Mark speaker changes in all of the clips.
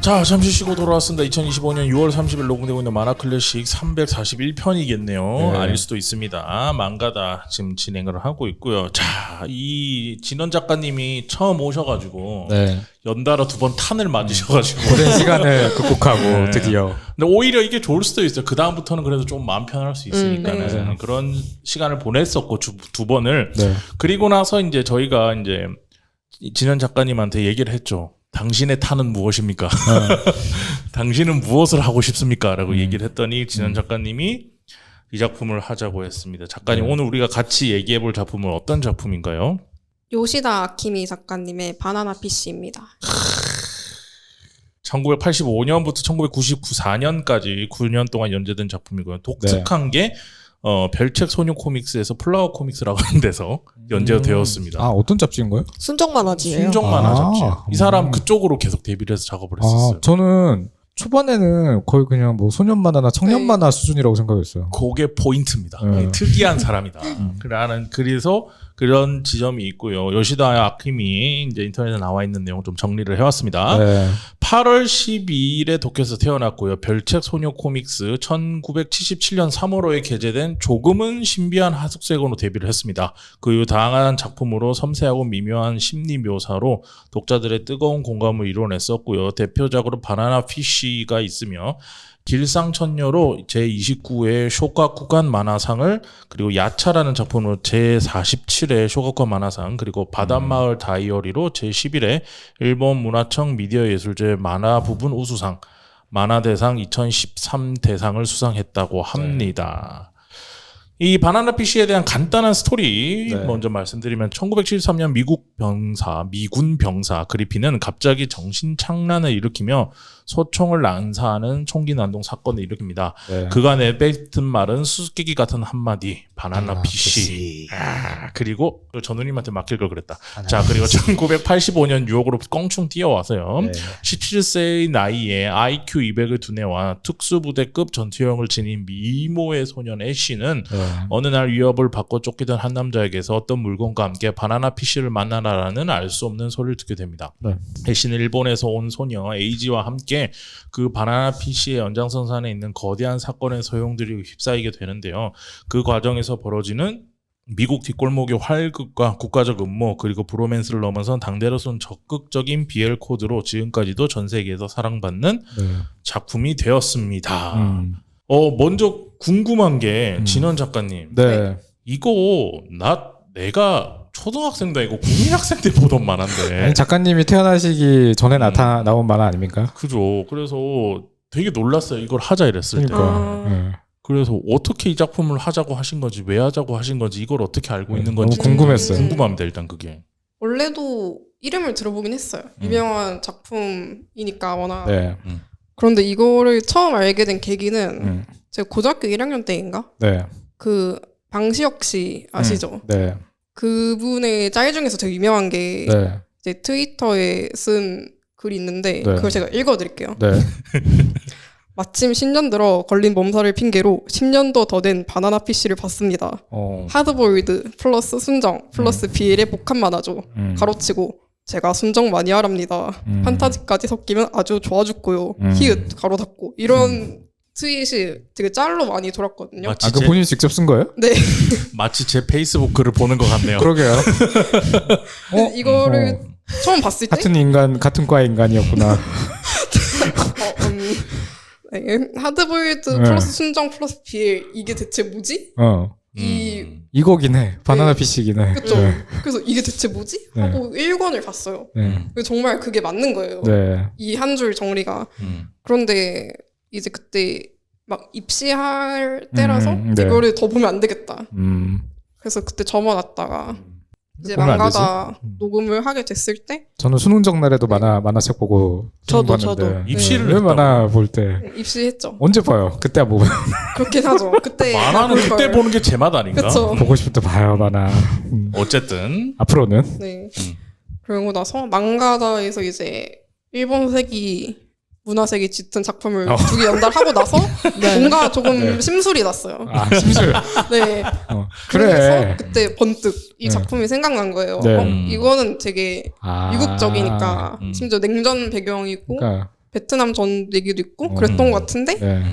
Speaker 1: 자, 잠시 쉬고 돌아왔습니다. 2025년 6월 30일 녹음되고 있는 만화클래식 341편이겠네요.
Speaker 2: 네.
Speaker 1: 아닐 수도 있습니다. 망가다 지금 진행을 하고 있고요. 자, 이 진원 작가님이 처음 오셔가지고
Speaker 2: 네.
Speaker 1: 연달아 2번 탄을 맞으셔가지고
Speaker 2: 오랜 시간을 극복하고
Speaker 1: 네.
Speaker 2: 드디어.
Speaker 1: 근데 오히려 이게 좋을 수도 있어요. 그 다음부터는 그래도 좀 마음 편할 수 있으니까는
Speaker 2: 네.
Speaker 1: 그런 시간을 보냈었고 두 번을
Speaker 2: 네.
Speaker 1: 그리고 나서 이제 저희가 이제 진원 작가님한테 얘기를 했죠. 당신의 탄은 무엇입니까? 당신은 무엇을 하고 싶습니까? 라고 얘기를 했더니 진원 작가님이 이 작품을 하자고 했습니다. 작가님, 오늘 우리가 같이 얘기해 볼 작품은 어떤 작품인가요?
Speaker 3: 요시다 아키미 작가님의 바나나 PC입니다.
Speaker 1: 1985년부터 1994년까지 9년 동안 연재된 작품이고요. 독특한 게 별책 소녀 코믹스에서 플라워 코믹스라고 하는 데서 연재가 되었습니다.
Speaker 2: 아, 어떤 잡지인 거예요?
Speaker 3: 순정 만화지예요.
Speaker 1: 순정 만화 잡지예요. 이 사람 그쪽으로 계속 데뷔를 해서 작업을 했었어요.
Speaker 2: 저는 초반에는 거의 그냥 뭐 소년 만화나 청년 만화 수준이라고 생각했어요.
Speaker 1: 그게 포인트입니다.
Speaker 2: 네.
Speaker 1: 특이한 사람이다. 그래서 그런 지점이 있고요. 요시다 아키미 이제 인터넷에 나와 있는 내용 좀 정리를 해왔습니다.
Speaker 2: 네.
Speaker 1: 8월 12일에 도쿄에서 태어났고요. 별책 소녀 코믹스 1977년 3월호에 게재된 조금은 신비한 하숙색으로 데뷔를 했습니다. 그 이후 다양한 작품으로 섬세하고 미묘한 심리 묘사로 독자들의 뜨거운 공감을 이뤄냈었고요. 대표작으로 바나나 피쉬가 있으며 길상천녀로 제29회 쇼가쿠간 만화상을 그리고 야차라는 작품으로 제47회 쇼가쿠간 만화상 그리고 바닷마을 다이어리로 제11회 일본 문화청 미디어예술제 만화 부분 우수상 만화대상 2013 대상을 수상했다고 합니다. 이 바나나 피쉬에 대한 간단한 스토리 먼저 말씀드리면 1973년 미군 병사 그리핀은 갑자기 정신착란을 일으키며 소총을 난사하는 총기 난동 사건을 일으킵니다.
Speaker 2: 네.
Speaker 1: 그가 내뱉은 말은 수수께끼 같은 한마디 바나나 피쉬. 그리고 저 누님한테 맡길 걸 그랬다. 자, 그리고 1985년 뉴욕으로 껑충 뛰어와서요.
Speaker 2: 네.
Speaker 1: 17세의 나이에 IQ 200을 두뇌와 특수부대급 전투형을 지닌 미모의 소년 애쉬는 어느 날 위협을 받고 쫓기던 한 남자에게서 어떤 물건과 함께 바나나 피쉬를 만나라라는 알 수 없는 소리를 듣게 됩니다. 애쉬는 일본에서 온 소녀 에이지와 함께 그 바나나 피쉬의 연장선상에 있는 거대한 사건의 소용돌이에 휩싸이게 되는데요. 그 과정에서 벌어지는 미국 뒷골목의 활극과 국가적 음모 그리고 브로맨스를 넘어선 당대로선 적극적인 BL 코드로 지금까지도 전 세계에서 사랑받는 작품이 되었습니다. 먼저 궁금한 게 진원 작가님.
Speaker 2: 네.
Speaker 1: 이거 내가 초등학생도 아니고 국민학생 때 보던 만화인데.
Speaker 2: 아니, 작가님이 태어나시기 전에 나온 만화 아닙니까?
Speaker 1: 그죠. 그래서 되게 놀랐어요. 이걸 하자 이랬을 때.
Speaker 2: 그러니까.
Speaker 1: 그래서 어떻게 이 작품을 하자고 하신 건지 왜 하자고 하신 건지 이걸 어떻게 알고 있는 건지
Speaker 2: 너무 궁금했어요.
Speaker 1: 궁금합니다. 일단 그게.
Speaker 3: 원래도 이름을 들어보긴 했어요. 유명한 작품이니까 워낙.
Speaker 2: 네.
Speaker 3: 그런데 이거를 처음 알게 된 계기는 제가 고등학교 1학년 때인가?
Speaker 2: 네.
Speaker 3: 그 방시혁 씨 아시죠?
Speaker 2: 네.
Speaker 3: 그분의 짤 중에서 되게 유명한 게
Speaker 2: 네.
Speaker 3: 이제 트위터에 쓴 글이 있는데
Speaker 2: 네.
Speaker 3: 그걸 제가 읽어드릴게요.
Speaker 2: 네.
Speaker 3: 마침 10년 들어 걸린 몸살을 핑계로 10년도 더 된 바나나 PC를 봤습니다. 하드보일드 플러스 순정 플러스 BL의 복합 만화죠. 가로치고 제가 순정 마니아랍니다. 판타지까지 섞이면 아주 좋아 죽고요. 히읗 가로 닫고 이런 트윗이 되게 짤로 많이 돌았거든요.
Speaker 2: 그 본인이 직접 쓴 거예요?
Speaker 3: 네.
Speaker 1: 마치 제 페이스북 글을 보는 것 같네요.
Speaker 2: 그러게요.
Speaker 3: 이거를 처음 봤을 때
Speaker 2: 같은 과의 인간이었구나.
Speaker 3: 네. 하드보일드 플러스 순정 플러스 BL 이게 대체 뭐지?
Speaker 2: 이거긴 해. 바나나 피쉬긴 해.
Speaker 3: 그쵸. 그래서 이게 대체 뭐지? 하고 1권을 봤어요. 정말 그게 맞는 거예요. 이 한 줄 정리가. 그런데 이제 그때 막 입시할 때라서 이거를 더 보면 안 되겠다. 그래서 그때 접어놨다가 이제 망가다 녹음을 하게 됐을 때
Speaker 2: 저는 수능 전날에도 만화책 보고
Speaker 3: 저도
Speaker 1: 입시를
Speaker 2: 왜 만화 볼 때
Speaker 3: 입시했죠.
Speaker 2: 언제 봐요? 그때 안 보면
Speaker 3: 그렇긴 하죠. 그때
Speaker 1: 만화는 그때 보는 게 제 맛 아닌가?
Speaker 3: 그쵸.
Speaker 2: 보고 싶을 때 봐요 만화.
Speaker 1: 어쨌든
Speaker 2: 앞으로는
Speaker 3: 네. 그러고 나서 망가다에서 이제 일본색이 문화색이 짙은 작품을 두 개 연달하고 나서 뭔가 조금 심술이 났어요.
Speaker 2: 심술.
Speaker 3: 네. 그래서 그때 번뜩 이 작품이 생각난 거예요. 이거는 되게 미국적이니까 심지어 냉전 배경이고
Speaker 2: 그러니까
Speaker 3: 베트남 전 얘기도 있고 그랬던 것 같은데
Speaker 2: 네.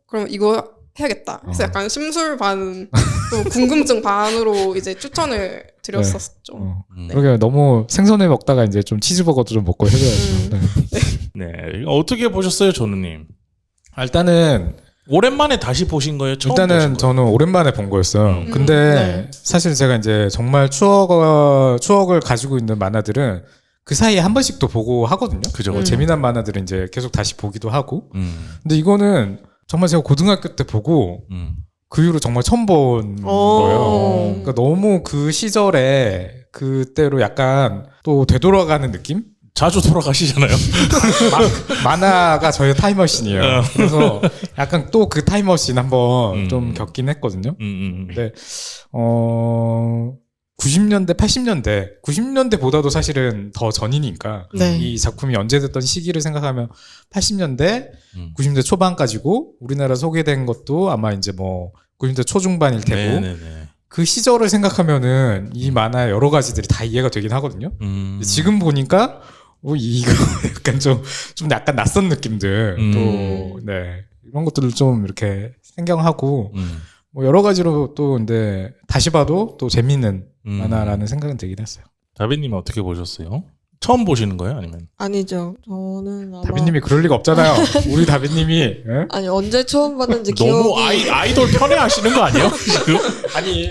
Speaker 3: 그럼 이거 해야겠다. 그래서 약간 심술 반, 또 궁금증 반으로 이제 추천을 드렸었죠.
Speaker 1: 네.
Speaker 2: 그러게 너무 생선회 먹다가 이제 좀 치즈버거도 좀 먹고 해줘야죠.
Speaker 1: 네. 이거 어떻게 보셨어요, 전우님?
Speaker 2: 일단은
Speaker 1: 오랜만에 다시 보신 거예요? 처음
Speaker 2: 일단은
Speaker 1: 보신 거예요?
Speaker 2: 저는 오랜만에 본 거였어요. 근데
Speaker 3: 네.
Speaker 2: 사실 제가 이제 정말 추억을 가지고 있는 만화들은 그 사이에 한 번씩 또 보고 하거든요.
Speaker 1: 그죠.
Speaker 2: 재미난 만화들은 이제 계속 다시 보기도 하고. 근데 이거는 정말 제가 고등학교 때 보고 그 이후로 정말 처음 본 거예요. 그러니까 너무 그 시절에 그때로 약간 또 되돌아가는 느낌?
Speaker 1: 자주 돌아가시잖아요.
Speaker 2: 만화가 저의 타임머신이에요. 그래서 약간 또 그 타임머신 한번 좀 겪긴 했거든요. 근데 90년대, 80년대, 90년대보다도 사실은 더 전이니까
Speaker 3: 네.
Speaker 2: 이 작품이 연재됐던 시기를 생각하면 80년대, 90년대 초반까지고 우리나라 소개된 것도 아마 이제 뭐 90년대 초중반일 테고
Speaker 1: 네네네.
Speaker 2: 그 시절을 생각하면은 이 만화의 여러 가지들이 다 이해가 되긴 하거든요. 근데 지금 보니까 이거 약간 좀 약간 낯선 느낌들 또 네, 이런 것들을 좀 이렇게 생경하고 뭐 여러 가지로 또 근데 다시 봐도 또 재밌는 만화라는 생각은 들긴 했어요.
Speaker 1: 다비님 어떻게 보셨어요? 처음 보시는 거예요, 아니면?
Speaker 4: 아니죠. 저는 아마
Speaker 2: 다비님이 그럴 리가 없잖아요. 우리 다비님이 예?
Speaker 4: 아니 언제 처음 봤는지
Speaker 1: 너무
Speaker 4: 기억이
Speaker 1: 아이돌 편애하시는 거 아니에요? 지금?
Speaker 2: 아니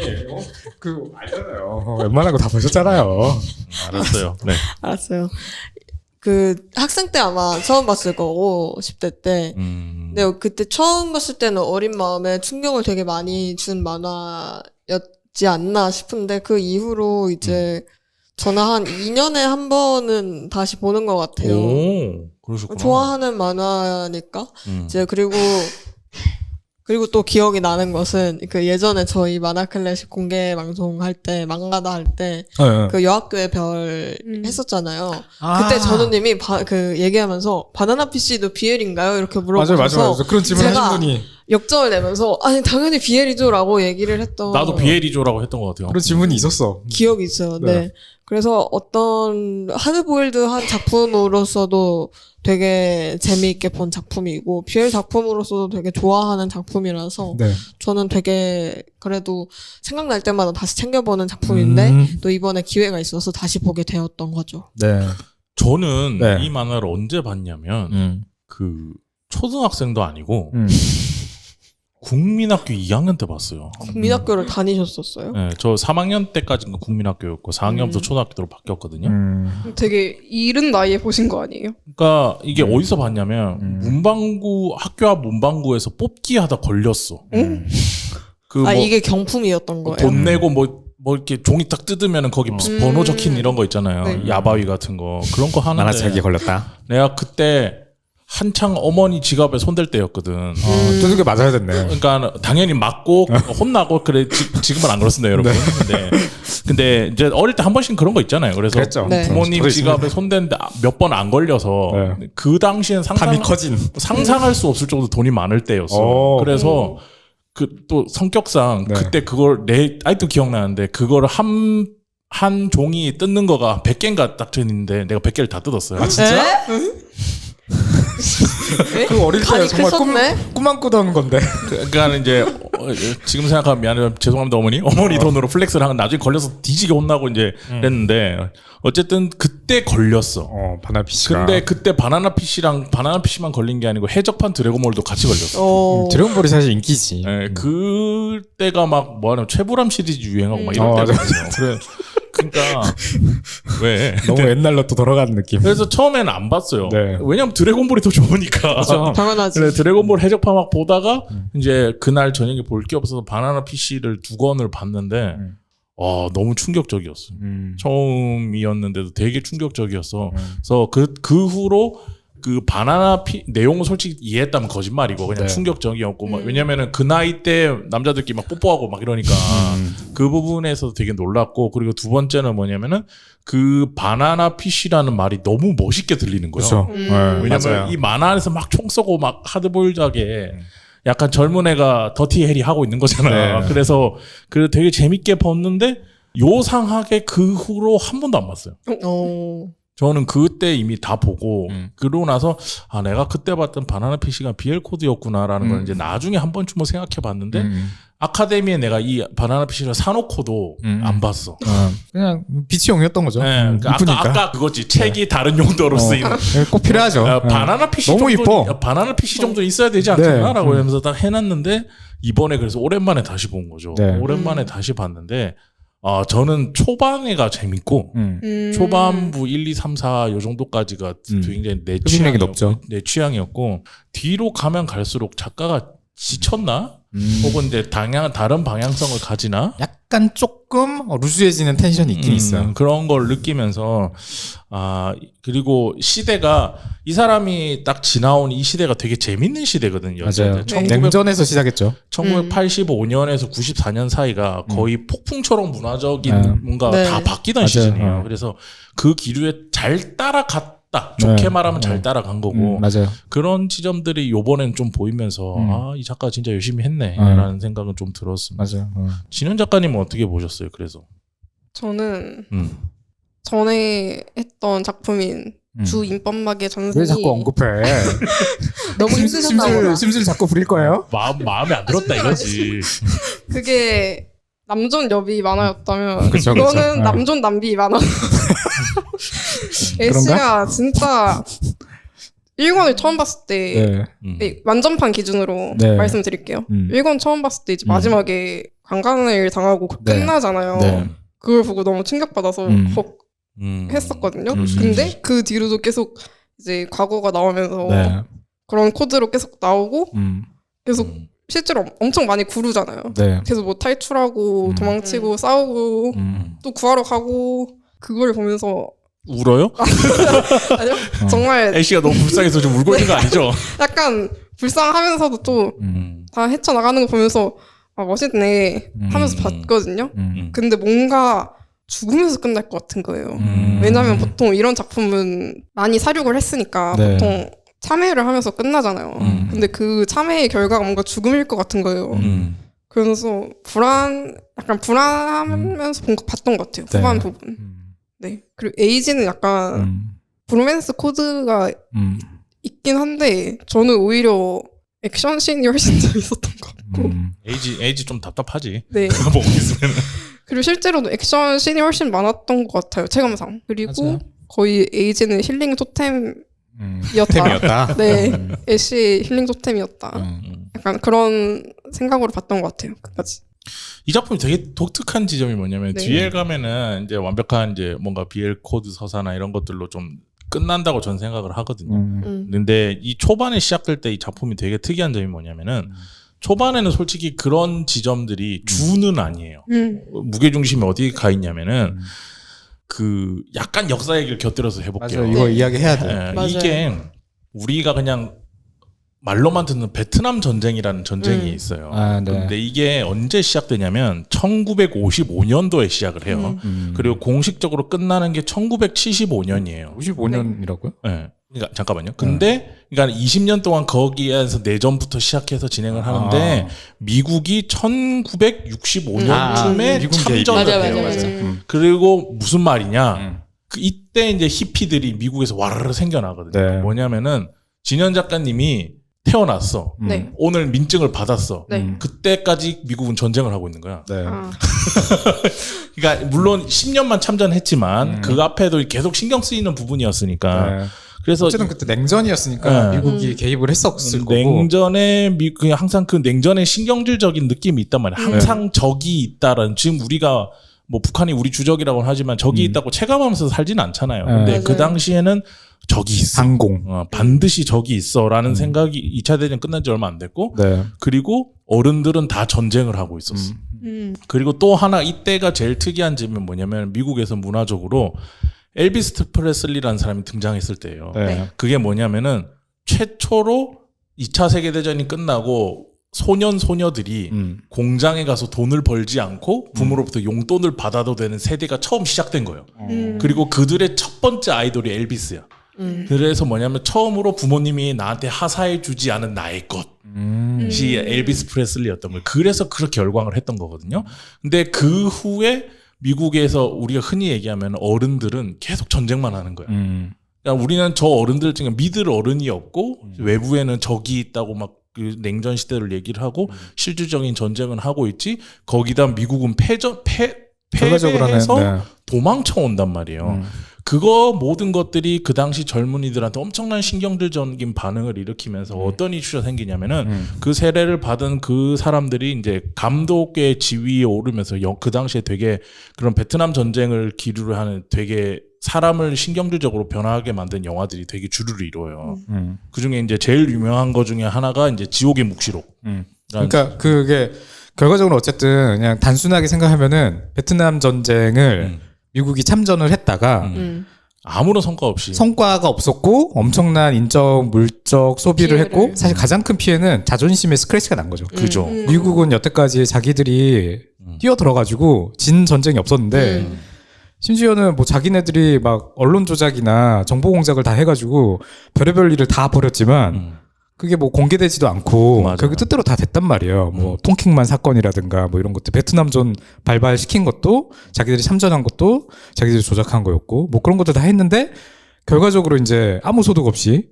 Speaker 2: 그 알잖아요. 웬만한 거 다 보셨잖아요.
Speaker 1: 알았어요. 네.
Speaker 4: 알았어요. 그 학생 때 아마 처음 봤을 거고 10대 때. 근데 그때 처음 봤을 때는 어린 마음에 충격을 되게 많이 준 만화였지 않나 싶은데 그 이후로 이제 저는 한 2년에 한 번은 다시 보는 것 같아요.
Speaker 1: 오, 그러셨구나.
Speaker 4: 좋아하는 만화니까. 이제 그리고 또 기억이 나는 것은 그 예전에 저희 만화 클래식 공개 방송할 때 망가다 할 때 그 여학교의 별 했었잖아요. 그때 전우님이 그 얘기하면서 바나나 PC도 BL인가요? 이렇게 물어보셔서
Speaker 2: 맞아요. 그런 질문
Speaker 4: 제가
Speaker 2: 하신 분이
Speaker 4: 역정을 내면서 아니 당연히 BL이죠라고 얘기를 했던
Speaker 1: 나도 비엘이죠라고 했던 것 같아요.
Speaker 2: 그런 질문이 있었어.
Speaker 4: 기억이 있어요. 네. 그래서 어떤 하드보일드한 작품으로서도 되게 재미있게 본 작품이고 BL 작품으로서도 되게 좋아하는 작품이라서
Speaker 2: 네.
Speaker 4: 저는 되게 그래도 생각날 때마다 다시 챙겨보는 작품인데 또 이번에 기회가 있어서 다시 보게 되었던 거죠.
Speaker 2: 네.
Speaker 1: 저는
Speaker 2: 네.
Speaker 1: 이 만화를 언제 봤냐면 그 초등학생도 아니고 국민학교 2학년 때 봤어요.
Speaker 4: 국민학교를 다니셨었어요?
Speaker 1: 네, 저 3학년 때까지는 국민학교였고 4학년부터 초등학교로 바뀌었거든요.
Speaker 3: 되게 이른 나이에 보신 거 아니에요?
Speaker 1: 그러니까 이게 어디서 봤냐면 문방구 학교 앞 문방구에서 뽑기 하다 걸렸어. 그 뭐
Speaker 4: 이게 경품이었던 거예요?
Speaker 1: 돈 내고 뭐 이렇게 종이 딱 뜯으면은 거기 무슨 번호 적힌 이런 거 있잖아요.
Speaker 3: 네.
Speaker 1: 야바위 같은 거 그런 거 하는데
Speaker 2: 만화책에 걸렸다.
Speaker 1: 내가 그때 한창 어머니 지갑에 손댈 때였거든.
Speaker 2: 두들겨 맞아야 됐네.
Speaker 1: 그러니까 당연히 맞고 혼나고 그래 지금은 안 그렇습니다, 여러분. 근데 이제 어릴 때 한 번씩 그런 거 있잖아요. 그래서
Speaker 2: 그랬죠.
Speaker 4: 네.
Speaker 1: 부모님
Speaker 2: 저도
Speaker 1: 지갑에 손댔는데 몇 번 안 걸려서
Speaker 2: 네.
Speaker 1: 그 당시엔
Speaker 2: 담이 커진.
Speaker 1: 상상할 수 없을 정도 돈이 많을 때였어.
Speaker 2: 오.
Speaker 1: 그래서 그 또 성격상
Speaker 2: 네.
Speaker 1: 그때 그걸 아직도 기억나는데 그거를 한 종이 뜯는 거가 100개인가 딱 있는데 내가 100개를 다 뜯었어요.
Speaker 2: 아 진짜? 그 어릴 때
Speaker 4: 간이
Speaker 2: 정말
Speaker 4: 크셨네?
Speaker 2: 꿈만 꾸던 건데.
Speaker 1: 그러니까 이제 지금 생각하면 미안해요. 죄송합니다 어머니 돈으로 플렉스를 하면 나중에 걸려서 뒤지게 혼나고 이제 그랬는데 어쨌든 그때 걸렸어.
Speaker 2: 바나나 PC가.
Speaker 1: 근데 그때 바나나 PC만 걸린 게 아니고 해적판 드래곤볼도 같이 걸렸어.
Speaker 2: 드래곤볼이 사실 인기지.
Speaker 1: 네, 그때가 막 뭐하냐면 최불암 시리즈 유행하고 막 이럴
Speaker 2: 맞아,
Speaker 1: 때거든요. 그래, 그러니까 왜
Speaker 2: 너무 옛날로 또 돌아가는 느낌.
Speaker 1: 그래서 처음에는 안 봤어요.
Speaker 2: 네.
Speaker 1: 왜냐면 드래곤볼이 더 좋으니까.
Speaker 4: 당연하지.
Speaker 1: 그래 드래곤볼 해적판 막 보다가 이제 그날 저녁에 볼 게 없어서 바나나 PC를 2권을 봤는데 너무 충격적이었어. 처음이었는데도 되게 충격적이었어. 그래서 그 후로 그 바나나 내용은 솔직히 이해했다면 거짓말이고 그냥
Speaker 2: 네.
Speaker 1: 충격적이었고 막 왜냐면은 그 나이 때 남자들끼리 막 뽀뽀하고 막 이러니까 그 부분에서 되게 놀랐고 그리고 두 번째는 뭐냐면은 그 바나나 PC라는 말이 너무 멋있게 들리는 거예요.
Speaker 2: 그렇죠.
Speaker 1: 왜냐면
Speaker 2: 맞아요.
Speaker 1: 이 만화 안에서 막 총 쏘고 막 하드보일드하게 약간 젊은 애가 더티 해리 하고 있는 거잖아요.
Speaker 2: 네.
Speaker 1: 그래서 되게 재밌게 봤는데 요상하게 그 후로 한 번도 안 봤어요. 저는 그때 이미 다 보고 그러고 나서 아 내가 그때 봤던 바나나 PC가 BL 코드였구나라는 걸 이제 나중에 한 번쯤은 생각해 봤는데 아카데미에 내가 이 바나나 PC를 사놓고도 안 봤어.
Speaker 2: 그냥 비치용이었던 거죠.
Speaker 1: 네, 그러니까 아까 그거지. 책이 다른 용도로 쓰이는.
Speaker 2: 꼭 필요하죠.
Speaker 1: 바나나 PC
Speaker 2: 너무
Speaker 1: 정도
Speaker 2: 이뻐.
Speaker 1: 바나나 PC 정도 있어야 되지 않겠나라고 하면서 딱 해놨는데 이번에 그래서 오랜만에 다시 본 거죠.
Speaker 2: 네.
Speaker 1: 오랜만에 다시 봤는데 저는 초반에가 재밌고 초반부 1, 2, 3, 4 요 정도까지가 굉장히
Speaker 2: 흡입력이 높죠.
Speaker 1: 내 취향이었고 뒤로 가면 갈수록 작가가 지쳤나? 혹은 이제 다른 방향성을 가지나?
Speaker 2: 약간 조금 루즈해지는 텐션이 있긴 있어요.
Speaker 1: 그런 걸 느끼면서 그리고 시대가 이 사람이 딱 지나온 이 시대가 되게 재밌는 시대거든요.
Speaker 2: 맞아요.
Speaker 3: 네.
Speaker 2: 냉전에서 시작했죠.
Speaker 1: 1985년에서 94년 사이가 거의 폭풍처럼 문화적인 뭔가
Speaker 4: 네.
Speaker 1: 다 바뀌던
Speaker 2: 맞아요.
Speaker 1: 시즌이에요. 그래서 그 기류에 잘 따라갔다. 좋게 말하면 잘 따라간 거고
Speaker 2: 맞아요.
Speaker 1: 그런 지점들이 요번엔 좀 보이면서 이 작가 진짜 열심히 했네 라는 생각은 좀 들었습니다.
Speaker 2: 맞아요.
Speaker 1: 진현 작가님은 어떻게 보셨어요? 그래서
Speaker 3: 저는 전에 했던 작품인 주 인법막의 전생이
Speaker 2: 왜 자꾸 언급해?
Speaker 4: 너무 힘드셨나 보다.
Speaker 2: 심술 자꾸 부릴 거예요?
Speaker 1: 마음에 안 들었다 이거지.
Speaker 3: 그게 남존 여비 만화였다면
Speaker 2: 그쵸,
Speaker 3: 이거는
Speaker 2: 그쵸.
Speaker 3: 남존 남비 만화. 애쉬가 진짜 1권을 처음 봤을 때 완전판 기준으로 말씀드릴게요. 1권 처음 봤을 때 이제 마지막에 강간을 당하고 끝나잖아요. 그걸 보고 너무 충격받아서 했었거든요. 근데 그 뒤로도 계속 이제 과거가 나오면서 그런 코드로 계속 나오고 계속 실제로 엄청 많이 구르잖아요. 계속 뭐 탈출하고 도망치고 싸우고 또 구하러 가고 그걸 보면서
Speaker 1: 울어요?
Speaker 3: 아니요. 정말
Speaker 1: 애쉬가 너무 불쌍해서 좀 울고 있는 거 아니죠?
Speaker 3: 약간 불쌍하면서도 또 다 헤쳐나가는 거 보면서 멋있네 하면서 봤거든요. 근데 뭔가 죽으면서 끝날 것 같은 거예요. 왜냐면 보통 이런 작품은 많이 사륙을 했으니까 보통 참회를 하면서 끝나잖아요. 근데 그 참회의 결과가 뭔가 죽음일 것 같은 거예요. 그래서 약간 불안하면서 봤던 것 같아요. 후반 부분. 네. 그리고 에이지는 약간 브로맨스 코드가 있긴 한데 저는 오히려 액션 씬이 훨씬 재밌었던 것 같고.
Speaker 1: 에이지 좀 답답하지.
Speaker 3: 네.
Speaker 1: 그거 보고 있으면.
Speaker 3: 그리고 실제로도 액션 씬이 훨씬 많았던 것 같아요. 체감상. 그리고
Speaker 2: 맞아요.
Speaker 3: 거의 에이지는 힐링 토템이었다.
Speaker 2: 토템이었다.
Speaker 3: 네. 애쉬의 힐링 토템이었다. 약간 그런 생각으로 봤던 것 같아요. 끝까지.
Speaker 1: 이 작품이 되게 독특한 지점이 뭐냐면 뒤에 가면은 이제 완벽한 이제 뭔가 BL 코드 서사나 이런 것들로 좀 끝난다고 전 생각을 하거든요. 근데 이 초반에 시작될 때 이 작품이 되게 특이한 점이 뭐냐면은 초반에는 솔직히 그런 지점들이 주는 아니에요. 무게중심이 어디 가 있냐면은 그 약간 역사 얘기를 곁들여서 해볼게요.
Speaker 2: 맞아요. 이거 이야기해야 돼요.
Speaker 1: 이게 우리가 그냥 말로만 듣는 베트남 전쟁이라는 전쟁이 있어요. 근데 이게 언제 시작되냐면 1955년도에 시작을 해요. 그리고 공식적으로 끝나는 게 1975년이에요.
Speaker 2: 55년이라고요?
Speaker 1: 네. 그러니까 잠깐만요. 근데 그러니까 20년 동안 거기에서 내전부터 시작해서 진행을 하는데 미국이 1965년쯤에
Speaker 2: 미국
Speaker 1: 참전을 해요.
Speaker 4: 맞아.
Speaker 1: 그리고 무슨 말이냐? 이때 이제 히피들이 미국에서 와르르 생겨나거든요. 뭐냐면은 진현 작가님이 태어났어.
Speaker 3: 네.
Speaker 1: 오늘 민증을 받았어.
Speaker 3: 네.
Speaker 1: 그때까지 미국은 전쟁을 하고 있는 거야.
Speaker 3: 아.
Speaker 1: 그러니까 물론 10년만 참전했지만 그 앞에도 계속 신경 쓰이는 부분이었으니까. 그래서
Speaker 2: 어쨌든 그때 냉전이었으니까 미국이 개입을 했었을 거고.
Speaker 1: 냉전에 항상 그 냉전에 신경질적인 느낌이 있단 말이야. 항상 적이 있다라는. 지금 우리가 뭐 북한이 우리 주적이라고 하지만 적이 있다고 체감하면서 살지는 않잖아요. 근데
Speaker 4: 맞아요.
Speaker 1: 그 당시에는 적이 있어.
Speaker 2: 항공.
Speaker 1: 반드시 적이 있어라는 생각이 2차 대전 끝난 지 얼마 안 됐고 그리고 어른들은 다 전쟁을 하고 있었어. 그리고 또 하나 이때가 제일 특이한 점은 뭐냐면 미국에서 문화적으로 엘비스 프레슬리라는 사람이 등장했을 때예요. 그게 뭐냐면은 최초로 2차 세계대전이 끝나고 소녀들이 공장에 가서 돈을 벌지 않고 부모로부터 용돈을 받아도 되는 세대가 처음 시작된 거예요. 그리고 그들의 첫 번째 아이돌이 엘비스야. 그래서 뭐냐면 처음으로 부모님이 나한테 하사해 주지 않은 나의 것이 엘비스 프레슬리였던 거예요. 그래서 그렇게 열광을 했던 거거든요. 근데 그 후에 미국에서 우리가 흔히 얘기하면 어른들은 계속 전쟁만 하는 거야. 그러니까 우리는 저 어른들 중에 믿을 어른이 없고 외부에는 적이 있다고 막 그 냉전 시대를 얘기를 하고 실질적인 전쟁은 하고 있지. 거기다 미국은 패배해서
Speaker 2: 네.
Speaker 1: 도망쳐 온단 말이에요. 그거 모든 것들이 그 당시 젊은이들한테 엄청난 신경질적인 반응을 일으키면서 어떤 이슈가 생기냐면은 그 세례를 받은 그 사람들이 이제 감독의 지위에 오르면서 그 당시에 되게 그런 베트남 전쟁을 기류로 하는 되게 사람을 신경질적으로 변화하게 만든 영화들이 되게 주류를 이루어요. 그 중에 이제 제일 유명한 거 중에 하나가 이제 지옥의 묵시록.
Speaker 2: 그러니까 그게 결과적으로 어쨌든 그냥 단순하게 생각하면은 베트남 전쟁을 미국이 참전을 했다가
Speaker 1: 아무런 성과 없이
Speaker 2: 성과가 없었고 엄청난 인적 물적 소비를 했고 사실 가장 큰 피해는 자존심에 스크래치가 난 거죠.
Speaker 1: 그죠.
Speaker 2: 미국은 여태까지 자기들이 뛰어들어가지고 진 전쟁이 없었는데 심지어는 뭐 자기네들이 막 언론 조작이나 정보 공작을 다 해가지고 별의별 일을 다 벌였지만 그게 뭐 공개되지도 않고
Speaker 1: 맞아요.
Speaker 2: 결국 뜻대로 다 됐단 말이에요. 뭐 통킹만 사건이라든가 뭐 이런 것들 베트남전 발발시킨 것도 자기들이 참전한 것도 자기들이 조작한 거였고 뭐 그런 것들 다 했는데 결과적으로 이제 아무 소득 없이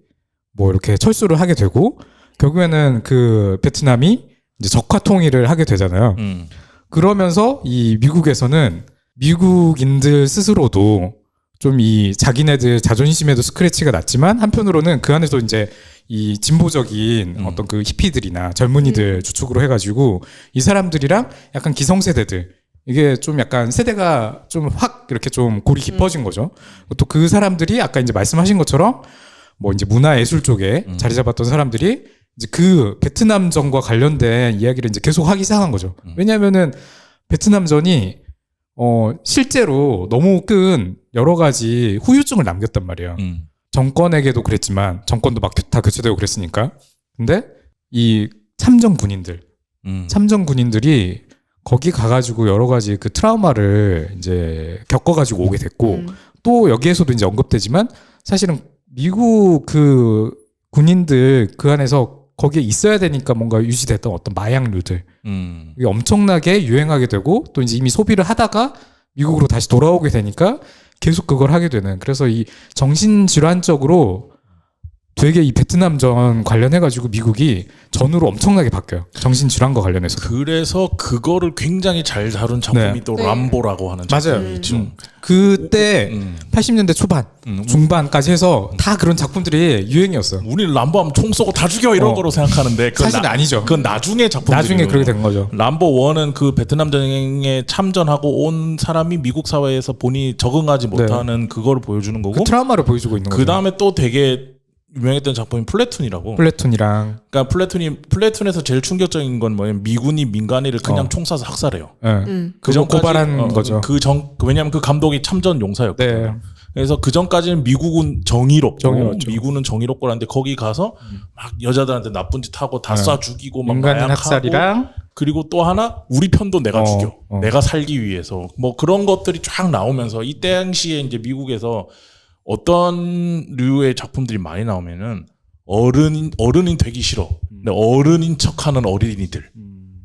Speaker 2: 뭐 이렇게 철수를 하게 되고 결국에는 그 베트남이 이제 적화 통일을 하게 되잖아요. 그러면서 이 미국에서는 미국인들 스스로도 좀 이 자기네들 자존심에도 스크래치가 났지만 한편으로는 그 안에서 이제 이 진보적인 어떤 그 히피들이나 젊은이들 주축으로 해가지고 이 사람들이랑 약간 기성세대들 이게 좀 약간 세대가 좀 확 이렇게 좀 골이 깊어진 거죠. 또 그 사람들이 아까 이제 말씀하신 것처럼 뭐 이제 문화예술 쪽에 자리 잡았던 사람들이 이제 그 베트남전과 관련된 이야기를 이제 계속 하기 시작한 거죠. 왜냐하면은 베트남전이 실제로 너무 큰 여러 가지 후유증을 남겼단 말이에요. 정권에게도 그랬지만 정권도 막 다 교체되고 그랬으니까. 근데 이 참전 군인들이 거기 가가지고 여러 가지 그 트라우마를 이제 겪어가지고 오게 됐고 또 여기에서도 이제 언급되지만 사실은 미국 그 군인들 그 안에서 거기에 있어야 되니까 뭔가 유지됐던 어떤 마약류들 이게 엄청나게 유행하게 되고 또 이제 이미 소비를 하다가 미국으로 다시 돌아오게 되니까 계속 그걸 하게 되는 그래서 이 정신질환적으로 되게 이 베트남전 관련해가지고 미국이 전후로 엄청나게 바뀌어요. 정신질환과 관련해서.
Speaker 1: 그래서 그거를 굉장히 잘 다룬 작품이 또 람보라고 하는 작품이 있죠.
Speaker 2: 그때 80년대 초반, 중반까지 해서 다 그런 작품들이 유행이었어요.
Speaker 1: 우리는 람보 하면 총 쏘고 다 죽여 이런 거로 생각하는데
Speaker 2: 사실은 아니죠.
Speaker 1: 그건 나중에 작품.
Speaker 2: 나중에 그렇게 된 거죠.
Speaker 1: 람보 1은 그 베트남 전쟁에 참전하고 온 사람이 미국 사회에서 본인이 적응하지 못하는 그거를 보여주는 거고.
Speaker 2: 그 트라우마를 보여주고 있는 거죠.
Speaker 1: 그 다음에 또 되게 유명했던 작품이 플래툰이라고.
Speaker 2: 플래툰이랑.
Speaker 1: 그러니까 플래툰에서 제일 충격적인 건 뭐냐면 미군이 민간인을 그냥 총 쏴서 학살해요.
Speaker 2: 그 전까지 고발한 거죠.
Speaker 1: 왜냐하면 그 감독이 참전 용사였거든요.
Speaker 2: 네.
Speaker 1: 그래서 그 전까지는 미국은 정의롭고
Speaker 2: 정의롭죠.
Speaker 1: 미군은 정의롭고 하는데 거기 가서 막 여자들한테 나쁜 짓 하고 다 쏴 죽이고 막
Speaker 2: 민간인
Speaker 1: 마약하고
Speaker 2: 학살이랑
Speaker 1: 그리고 또 하나 우리 편도 내가 죽여. 내가 살기 위해서 뭐 그런 것들이 쫙 나오면서 이 당시에 이제 미국에서 어떤 류의 작품들이 많이 나오면은 어른이 되기 싫어. 근데 어른인 척하는 어린이들.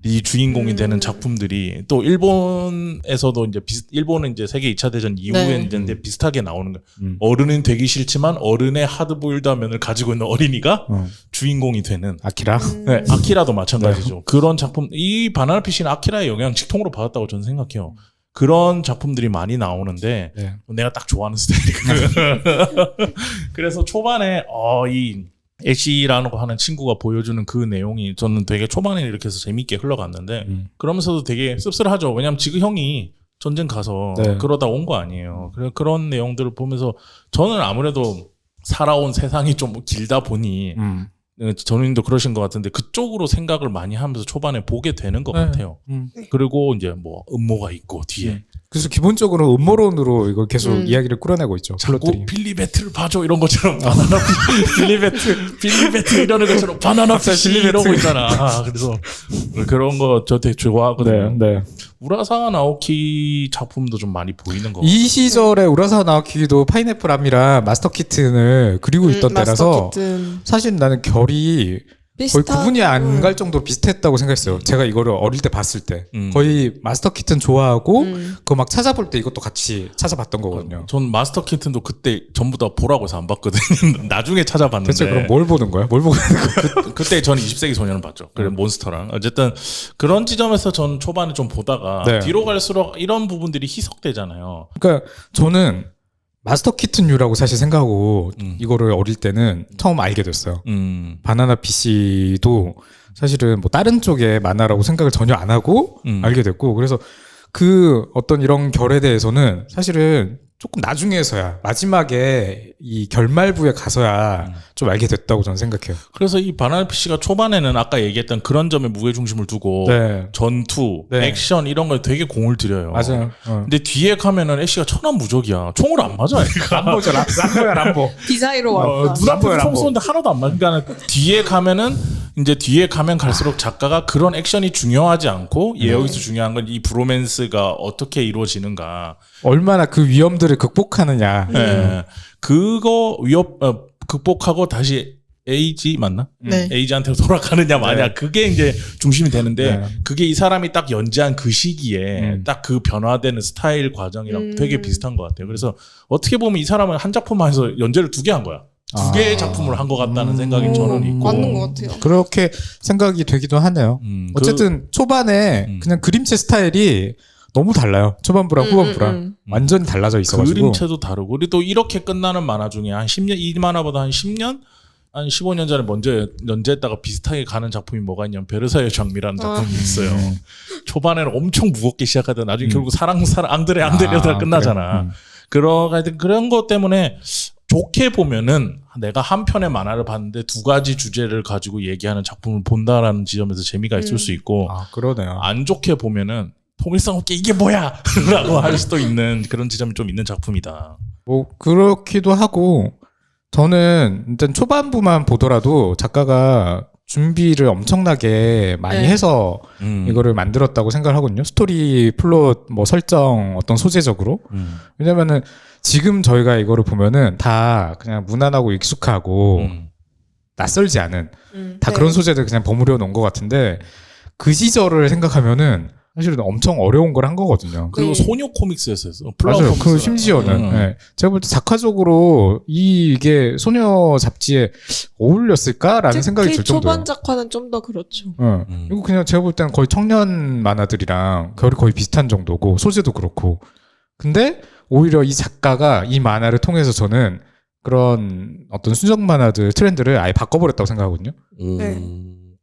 Speaker 1: 이 주인공이 되는 작품들이 또 일본에서도 이제 일본은 이제 세계 2차 대전 이후에 이제 비슷하게 나오는 거예요. 어른은 되기 싫지만 어른의 하드보일드 면을 가지고 있는 어린이가 주인공이 되는
Speaker 2: 아키라.
Speaker 1: 네, 아키라도 마찬가지죠. 그런 작품 이 바나나 피쉬는 아키라의 영향 직통으로 받았다고 저는 생각해요. 그런 작품들이 많이 나오는데 내가 딱 좋아하는 스타일이거든. 그래서 초반에 이 애쉬라는 거 하는 친구가 보여주는 그 내용이 저는 되게 초반에 이렇게 해서 재밌게 흘러갔는데 그러면서도 되게 씁쓸하죠. 왜냐면 지금 형이 전쟁 가서 그러다 온 거 아니에요. 그런 내용들을 보면서 저는 아무래도 살아온 세상이 좀 길다 보니 전우님도 그러신 것 같은데 그쪽으로 생각을 많이 하면서 초반에 보게 되는 것 같아요. 그리고 이제 뭐 음모가 있고 뒤에.
Speaker 2: 그래서 기본적으로 음모론으로 이걸 계속 이야기를 끌어내고 있죠.
Speaker 1: 자꾸 빌리베트를 봐줘 이런 것처럼 바나나 빌리베트 이러는 것처럼 바나나 피쉬 이러고 있잖아. 그래서 그런 거 저 되게 좋아하거든요.
Speaker 2: 네.
Speaker 1: 우라사와 나오키 작품도 좀 많이 보이는 거.
Speaker 2: 이 시절에 우라사와 나오키도 파인애플 암이랑 마스터 키튼을 그리고 있던 때라서 사실 나는 결이 거의 구분이 안 갈 정도로 비슷했다고 생각했어요. 제가 이거를 어릴 때 봤을 때 거의 마스터 키튼 좋아하고 그거 막 찾아볼 때 이것도 같이 찾아봤던 거거든요.
Speaker 1: 전 마스터 키튼도 그때 전부 다 보라고 해서 안 봤거든요. 나중에 찾아봤는데.
Speaker 2: 대체 그럼 뭘 보는 거야? 뭘 보고 있는 거야?
Speaker 1: 그때 저는 20세기 소년을 봤죠. 그래 몬스터랑. 어쨌든 그런 지점에서 전 초반에 좀 보다가
Speaker 2: 네.
Speaker 1: 뒤로 갈수록 이런 부분들이 희석되잖아요.
Speaker 2: 그러니까 저는 마스터 키튼유라고 사실 생각하고 이거를 어릴 때는 처음 알게 됐어요. 바나나 PC도 사실은 뭐 다른 쪽의 만화라고 생각을 전혀 안 하고 알게 됐고, 그래서 그 어떤 이런 결에 대해서는 사실은 조금 나중에서야, 마지막에 이 결말부에 가서야 좀 알게 됐다고 저는 생각해요.
Speaker 1: 그래서 이 바나나 PC가 초반에는 아까 얘기했던 그런 점에 무게중심을 두고
Speaker 2: 네.
Speaker 1: 전투,
Speaker 2: 네.
Speaker 1: 액션 이런 거에 되게 공을 들여요.
Speaker 2: 맞아요.
Speaker 1: 근데 뒤에 가면은 애쉬가 천하무적이야. 총을 안 맞아.
Speaker 2: 람보죠. 람보야 람보.
Speaker 4: 디자이로 왔다.
Speaker 1: 눈앞에서 총
Speaker 2: 람보.
Speaker 1: 쏘는데 하나도 안 맞아. 그러니까 뒤에 가면은 이제 뒤에 가면 갈수록 작가가 그런 액션이 중요하지 않고 여기서 중요한 건 이 브로맨스가 어떻게 이루어지는가.
Speaker 2: 얼마나 그 위험들을 극복하느냐.
Speaker 1: 네. 그거 극복하고 다시 에이지 맞나?
Speaker 4: 네.
Speaker 1: 에이지한테로 돌아가느냐 마냐.
Speaker 2: 네.
Speaker 1: 그게 이제 중심이 되는데
Speaker 2: 네.
Speaker 1: 그게 이 사람이 딱 연재한 그 시기에 딱 그 변화되는 스타일 과정이랑 되게 비슷한 것 같아요. 그래서 어떻게 보면 이 사람은 한 작품만 해서 연재를 2개 한 거야. 2개의 작품을 한 것 같다는 생각이 저는 있고.
Speaker 3: 맞는 것 같아요.
Speaker 2: 그렇게 생각이 되기도 하네요. 어쨌든 초반에 그냥 그림체 스타일이 너무 달라요. 초반부랑 후반부랑 완전히 달라져 있어가지고.
Speaker 1: 그림체도 다르고 그리고 또 이렇게 끝나는 만화 중에 한 10년 이 만화보다 한 10년 한 15년 전에 먼저 연재했다가 비슷하게 가는 작품이 뭐가 있냐면 베르사유의 장미라는 작품이 있어요. 초반에는 엄청 무겁게 시작하다가 나중에 결국 사랑 앙드레아다 끝나잖아. 그런 것 때문에 좋게 보면은 내가 한 편의 만화를 봤는데 2가지 주제를 가지고 얘기하는 작품을 본다라는 지점에서 재미가 있을 수 있고,
Speaker 2: 그러네요.
Speaker 1: 안 좋게 보면은 통일성 없게 이게 뭐야 라고 할 수도 있는 그런 지점이 좀 있는 작품이다.
Speaker 2: 뭐 그렇기도 하고, 저는 일단 초반부만 보더라도 작가가 준비를 엄청나게 많이 해서 이거를 만들었다고 생각을 하거든요. 스토리, 플롯, 뭐 설정, 어떤 소재적으로. 왜냐면은 지금 저희가 이거를 보면은 다 그냥 무난하고 익숙하고 낯설지 않은 다
Speaker 3: 네.
Speaker 2: 그런 소재들 그냥 버무려 놓은 것 같은데, 그 시절을 생각하면은 사실은 엄청 어려운 걸 한 거거든요.
Speaker 1: 그리고
Speaker 3: 네.
Speaker 1: 소녀 코믹스였어요.
Speaker 2: 맞아요. 그 심지어는 네. 제가 볼 때 작화적으로 이게 소녀 잡지에 어울렸을까라는 생각이 들 정도예요.
Speaker 4: 초반 작화는 좀 더 그렇죠.
Speaker 2: 이거 그냥 제가 볼 때는 거의 청년 만화들이랑 결이 거의 비슷한 정도고, 소재도 그렇고. 근데 오히려 이 작가가 이 만화를 통해서 저는 그런 어떤 순정 만화들 트렌드를 아예 바꿔버렸다고 생각하거든요.
Speaker 3: 네.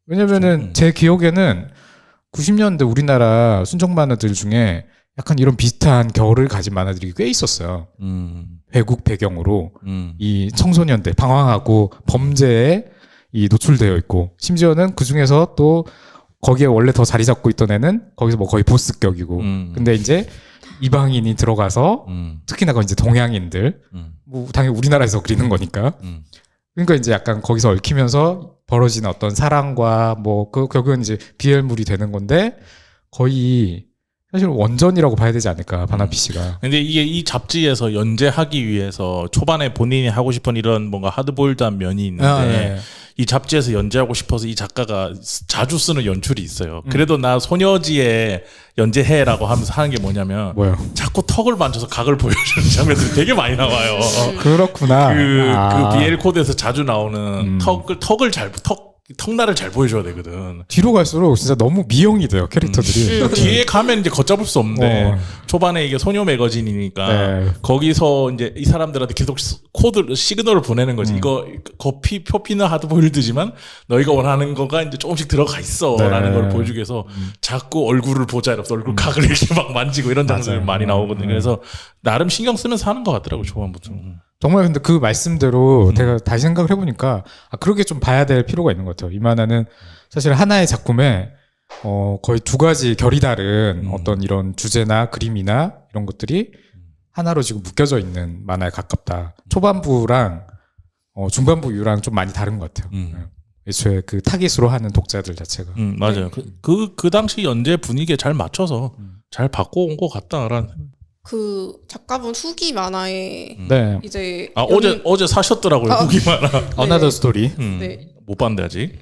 Speaker 2: 왜냐면은 제 기억에는 90년대 우리나라 순정 만화들 중에 약간 이런 비슷한 결을 가진 만화들이 꽤 있었어요. 외국 배경으로 이 청소년들 방황하고 범죄에 이 노출되어 있고, 심지어는 그 중에서 또 거기에 원래 더 자리 잡고 있던 애는 거기서 뭐 거의 보스격이고, 근데 이제 이방인이 들어가서 특히나 그 이제 동양인들, 뭐 당연히 우리나라에서 그리는 거니까. 그러니까 이제 약간 거기서 얽히면서 벌어지는 어떤 사랑과 뭐 결국은 이제 비엘물이 되는 건데, 거의 사실 원전이라고 봐야 되지 않을까, 바나나 PC가.
Speaker 1: 근데 이게 이 잡지에서 연재하기 위해서 초반에 본인이 하고 싶은 이런 뭔가 하드보일드한 면이 있는데,
Speaker 2: 네.
Speaker 1: 이 잡지에서 연재하고 싶어서 이 작가가 자주 쓰는 연출이 있어요. 그래도 나 소녀지에 연재해라고 하면서 하는 게 뭐냐면,
Speaker 2: 뭐요?
Speaker 1: 자꾸 턱을 만져서 각을 보여주는 장면들이 되게 많이 나와요.
Speaker 2: 그렇구나.
Speaker 1: 그 BL 코드에서 자주 나오는 턱날을 잘 보여줘야 되거든.
Speaker 2: 뒤로 갈수록 진짜 너무 미용이 돼요, 캐릭터들이.
Speaker 1: 뒤에 가면 이제 걷잡을 수 없는데,
Speaker 2: 어.
Speaker 1: 초반에 이게 소녀 매거진이니까
Speaker 2: 네.
Speaker 1: 거기서 이제 이 사람들한테 계속 시그널을 보내는 거지. 이거 표피는 하드보일드지만 너희가 원하는 거가 이제 조금씩 들어가 있어라는
Speaker 2: 네.
Speaker 1: 걸 보여주기 위해서 자꾸 얼굴을 보자 이러면서 얼굴 각을 이렇게 막 만지고 이런 장면들이 많이 나오거든요. 그래서 나름 신경 쓰면서 하는 것 같더라고요, 초반부터.
Speaker 2: 정말 근데 그 말씀대로 제가 다시 생각을 해보니까, 그렇게 좀 봐야 될 필요가 있는 것 같아요. 이 만화는 사실 하나의 작품에 거의 2가지 결이 다른 어떤 이런 주제나 그림이나 이런 것들이 하나로 지금 묶여져 있는 만화에 가깝다. 초반부랑 중반부 이유랑 좀 많이 다른 것 같아요. 애초에 그 타깃으로 하는 독자들 자체가.
Speaker 1: 맞아요. 그 당시 연재 분위기에 잘 맞춰서 잘 바꿔온 것 같다라는.
Speaker 3: 그 작가분 후기 만화에
Speaker 2: 네.
Speaker 3: 이제
Speaker 1: 어제 사셨더라고요, 후기 만화.
Speaker 2: Another Story.
Speaker 3: 네.
Speaker 1: 못 봤는데 아직.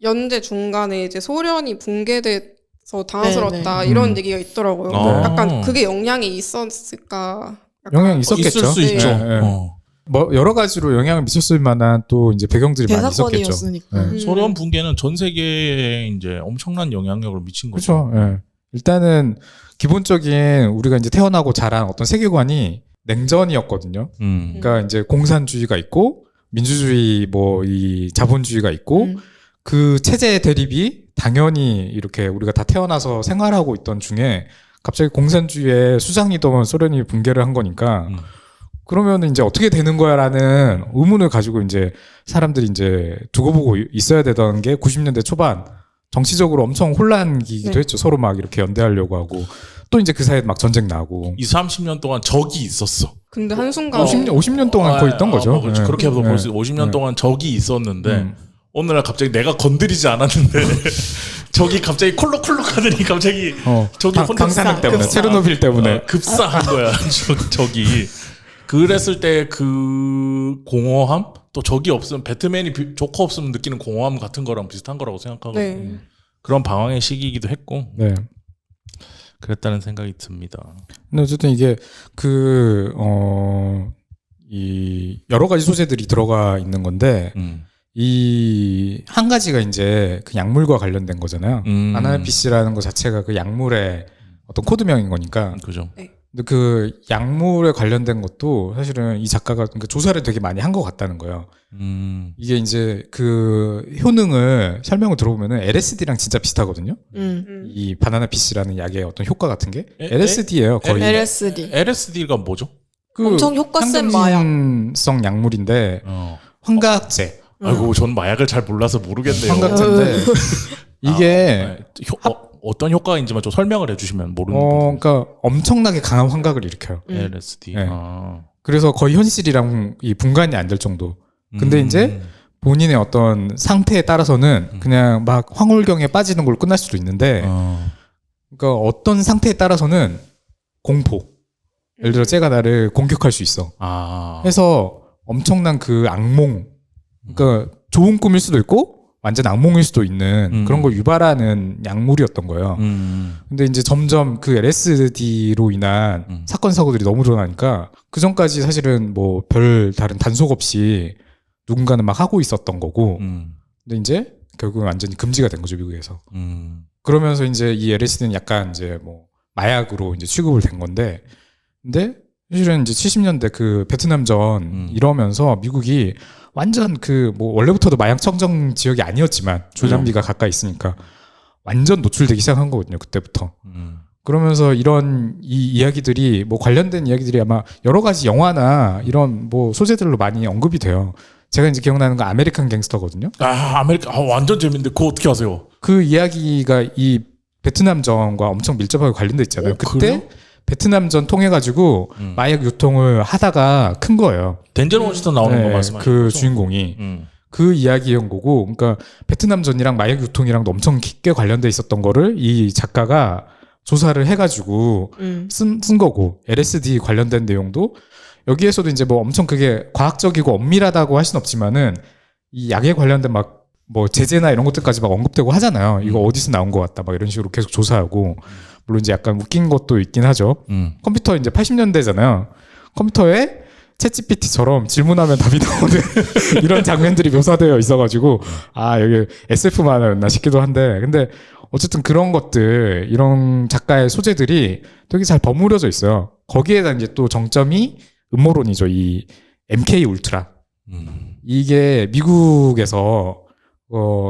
Speaker 3: 연재 중간에 이제 소련이 붕괴돼서 당황스럽다
Speaker 4: 네네.
Speaker 3: 이런 얘기가 있더라고요.
Speaker 1: 아.
Speaker 3: 약간 그게 영향이 있었을까? 약간
Speaker 2: 영향이 있었겠죠.
Speaker 1: 있을 수
Speaker 3: 네.
Speaker 1: 있죠.
Speaker 2: 예, 예.
Speaker 1: 어.
Speaker 2: 뭐 여러 가지로 영향을 미쳤을 만한 또 이제 배경들이 많이 있었겠죠.
Speaker 4: 대사건이었으니까.
Speaker 2: 네.
Speaker 1: 소련 붕괴는 전 세계에 이제 엄청난 영향력을 미친 거죠.
Speaker 2: 그렇죠. 예. 일단은 기본적인 우리가 이제 태어나고 자란 어떤 세계관이 냉전이었거든요. 그러니까 이제 공산주의가 있고 민주주의 뭐 이 자본주의가 있고 그 체제 대립이 당연히 이렇게 우리가 다 태어나서 생활하고 있던 중에 갑자기 공산주의의 수장이던 소련이 붕괴를 한 거니까 그러면 이제 어떻게 되는 거야라는 의문을 가지고 이제 사람들이 이제 두고 보고 있어야 되던 게 90년대 초반 정치적으로 엄청 혼란기기도
Speaker 3: 네.
Speaker 2: 했죠. 서로 막 이렇게 연대하려고 하고 또 이제 그 사이에 막 전쟁 나고
Speaker 1: 20, 30년 동안 적이 있었어.
Speaker 3: 근데 한순간
Speaker 2: 50년 동안 거의 있던 거죠.
Speaker 1: 그렇죠.
Speaker 2: 네.
Speaker 1: 그렇게 해도
Speaker 2: 네.
Speaker 1: 볼 수 50년
Speaker 2: 네.
Speaker 1: 동안 적이 있었는데 어느 날 갑자기 내가 건드리지 않았는데 적이 갑자기 콜록콜록 하더니 갑자기 저기 혼자
Speaker 2: 방사능 때문에 체르노빌 때문에
Speaker 1: 급사한 거야. 적이. 그랬을 때 그 공허함 또 적이 없으면 배트맨이 조커 없으면 느끼는 공허함 같은 거랑 비슷한 거라고 생각하거든요.
Speaker 3: 네.
Speaker 1: 그런 방황의 시기이기도 했고
Speaker 2: 네.
Speaker 1: 그랬다는 생각이 듭니다.
Speaker 2: 근데 어쨌든 이게 이 여러 가지 소재들이 들어가 있는 건데 이 한 가지가 이제 그 약물과 관련된 거잖아요. 아나피시라는 것 자체가 그 약물의 어떤 코드명인 거니까.
Speaker 1: 그죠.
Speaker 2: 근데 그 약물에 관련된 것도 사실은 이 작가가 그 조사를 되게 많이 한 것 같다는 거예요. 이게 이제 그 효능을 설명을 들어보면은 LSD랑 진짜 비슷하거든요. 이 바나나 피시라는 약의 어떤 효과 같은 게 LSD예요. 거의.
Speaker 4: LSD.
Speaker 1: LSD가 뭐죠?
Speaker 2: 그
Speaker 4: 엄청 효과 센 마약.
Speaker 2: 향정신성 약물인데 환각제.
Speaker 1: 아이고 전 마약을 잘 몰라서 모르겠네요.
Speaker 2: 환각제인데 이게
Speaker 1: 어떤 효과인지만 좀 설명을 해주시면 모르는 분들.
Speaker 2: 그러니까 엄청나게 강한 환각을 일으켜요.
Speaker 1: LSD.
Speaker 2: 네. 그래서 거의 현실이랑 이 분간이 안 될 정도. 근데 이제 본인의 어떤 상태에 따라서는 그냥 막 황홀경에 빠지는 걸로 끝날 수도 있는데, 그러니까 어떤 상태에 따라서는 공포. 예를 들어 쟤가 나를 공격할 수 있어. 해서 엄청난 그 악몽, 그러니까 좋은 꿈일 수도 있고 완전 악몽일 수도 있는 그런 걸 유발하는 약물이었던 거예요. 근데 이제 점점 그 LSD로 인한 사건 사고들이 너무 일어나니까 그 전까지 사실은 뭐 별 다른 단속 없이 누군가는 막 하고 있었던 거고, 근데 이제 결국은 완전히 금지가 된 거죠, 미국에서. 그러면서 이제 이 LSD는 약간 이제 뭐 마약으로 이제 취급을 된 건데, 근데 사실은 이제 70년대 그 베트남전 이러면서 미국이 완전 그 뭐 원래부터도 마약 청정 지역이 아니었지만 조잔비가 가까이 있으니까 완전 노출되기 시작한 거거든요, 그때부터. 그러면서 이런 이 이야기들이 뭐 관련된 이야기들이 아마 여러 가지 영화나 이런 뭐 소재들로 많이 언급이 돼요. 제가 이제 기억나는 건 아메리칸 갱스터거든요.
Speaker 1: 완전 재밌는데 그거 어떻게 아세요?
Speaker 2: 그 이야기가 이 베트남전과 엄청 밀접하게 관련돼 있잖아요. 그때
Speaker 1: 그래요?
Speaker 2: 베트남전 통해 가지고 마약 유통을 하다가 큰 거예요.
Speaker 1: 덴젤 워싱턴 나오는 거 말씀하시는
Speaker 2: 그
Speaker 1: 거죠?
Speaker 2: 주인공이 그 이야기인 거고, 그러니까 베트남전이랑 마약 유통이랑도 엄청 깊게 관련돼 있었던 거를 이 작가가 조사를 해가지고 쓴 거고, LSD 관련된 내용도 여기에서도 이제 뭐 엄청 그게 과학적이고 엄밀하다고 할 순 없지만은 이 약에 관련된 막 뭐 제재나 이런 것들까지 막 언급되고 하잖아요. 이거 어디서 나온 것 같다 막 이런 식으로 계속 조사하고, 물론 이제 약간 웃긴 것도 있긴 하죠. 컴퓨터 이제 80년대잖아요. 컴퓨터에 챗GPT처럼 질문하면 답이 나오는 이런 장면들이 묘사되어 있어가지고 여기 SF 만화였나 싶기도 한데, 근데 어쨌든 그런 것들, 이런 작가의 소재들이 되게 잘 버무려져 있어요. 거기에다 이제 또 정점이 음모론이죠. 이 MK 울트라. 이게 미국에서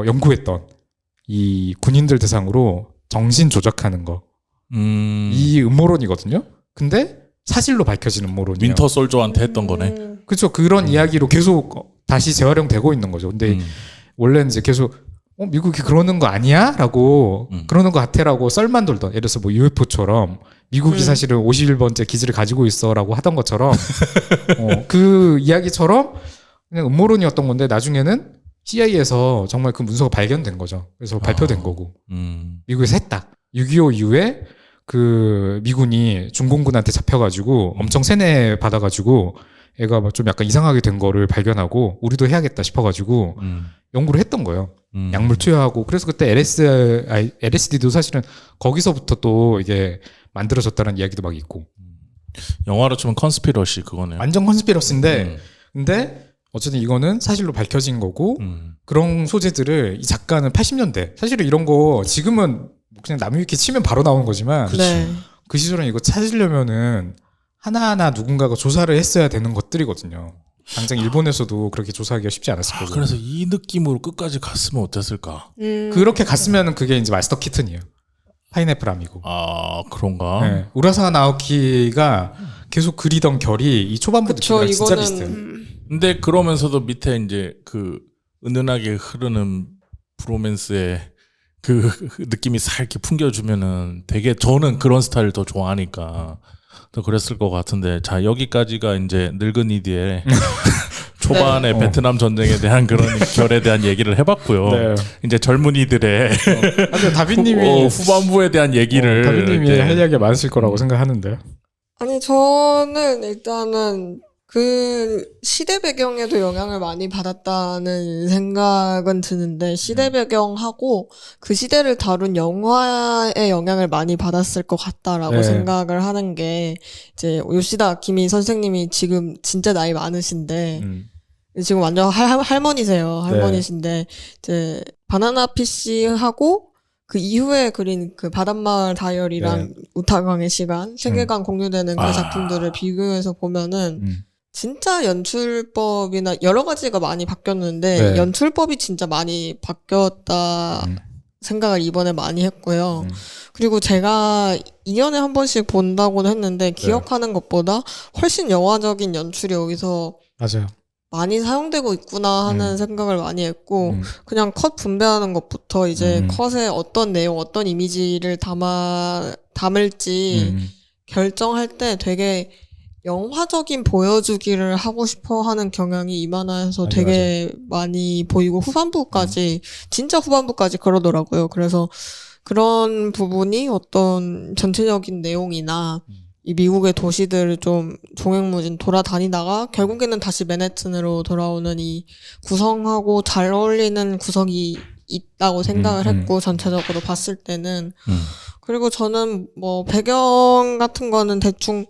Speaker 2: 연구했던 이 군인들 대상으로 정신 조작하는 거. 이 음모론이거든요. 근데 사실로 밝혀진 음모론이에요.
Speaker 1: 윈터 솔저한테 했던 거네.
Speaker 2: 그렇죠. 그런 이야기로 계속 다시 재활용되고 있는 거죠. 근데 원래는 이제 계속 미국이 그러는 거 아니야? 라고 그러는 거 같아라고 썰만 돌던, 예를 들어서 뭐 UFO처럼 미국이 사실은 51번째 기지를 가지고 있어라고 하던 것처럼 그 이야기처럼 그냥 음모론이었던 건데, 나중에는 CIA에서 정말 그 문서가 발견된 거죠. 그래서 발표된 거고 미국에서 했다. 6.25 이후에 그 미군이 중공군한테 잡혀가지고 엄청 세뇌 받아가지고 애가 좀 약간 이상하게 된 거를 발견하고 우리도 해야겠다 싶어가지고 연구를 했던 거예요. 약물 투여하고 그래서 그때 LSD도 사실은 거기서부터 또 이게 만들어졌다는 이야기도 막 있고
Speaker 1: 영화로 치면 컨스피러시 그거네요.
Speaker 2: 완전 컨스피러시인데 근데 어쨌든 이거는 사실로 밝혀진 거고 그런 소재들을 이 작가는 80년대 사실은 이런 거 지금은 그냥 남유위키 치면 바로 나오는 거지만
Speaker 4: 네.
Speaker 2: 그 시절은 이거 찾으려면은 하나하나 누군가가 조사를 했어야 되는 것들이거든요. 당장 일본에서도 그렇게 조사하기가 쉽지 않았을 거고.
Speaker 1: 그래서 이 느낌으로 끝까지 갔으면 어땠을까?
Speaker 2: 그렇게 갔으면 그게 이제 마스터 키튼이에요. 파인애플 아미고.
Speaker 1: 아 그런가?
Speaker 2: 네. 우라사와 나오키가 계속 그리던 결이 이 초반부 느낌이랑 진짜 비슷해요.
Speaker 1: 근데 그러면서도 밑에 이제 그 은은하게 흐르는 브로맨스의 그 느낌이 살 이렇게 풍겨주면은 되게 저는 그런 스타일을 더 좋아하니까 더 그랬을 것 같은데 자 여기까지가 이제 늙은이들의 초반에
Speaker 2: 네.
Speaker 1: 베트남 전쟁에 대한 그런 결에 대한 얘기를 해봤고요.
Speaker 2: 네.
Speaker 1: 이제 젊은이들의
Speaker 2: 다빈님이
Speaker 1: 후반부에 대한 얘기를
Speaker 2: 다빈님이
Speaker 1: 이제
Speaker 2: 할 이야기가 많으실 거라고 생각하는데.
Speaker 4: 아니 저는 일단은 그 시대 배경에도 영향을 많이 받았다는 생각은 드는데 시대 배경하고 그 시대를 다룬 영화에 영향을 많이 받았을 것 같다라고
Speaker 2: 네.
Speaker 4: 생각을 하는 게 이제 요시다 아키미 선생님이 지금 진짜 나이 많으신데 지금 완전 할머니세요. 할머니신데 이제 바나나 피쉬하고 그 이후에 그린 그 바닷마을 다이어리랑 우타강의 시간 세계관 공유되는 그 작품들을 비교해서 보면은 진짜 연출법이나 여러 가지가 많이 바뀌었는데 연출법이 진짜 많이 바뀌었다 생각을 이번에 많이 했고요. 그리고 제가 2년에 한 번씩 본다고는 했는데 기억하는 것보다 훨씬 영화적인 연출이 여기서
Speaker 2: 맞아요.
Speaker 4: 많이 사용되고 있구나 하는 생각을 많이 했고 그냥 컷 분배하는 것부터 이제 컷에 어떤 내용, 어떤 이미지를 담을지 결정할 때 되게 영화적인 보여주기를 하고 싶어 하는 경향이 이 만화에서 되게 많이 보이고 후반부까지 진짜 후반부까지 그러더라고요. 그래서 그런 부분이 어떤 전체적인 내용이나 이 미국의 도시들을 좀 종횡무진 돌아다니다가 결국에는 다시 맨해튼으로 돌아오는 이 구성하고 잘 어울리는 구성이 있다고 생각을 했고 전체적으로 봤을 때는 그리고 저는 뭐 배경 같은 거는 대충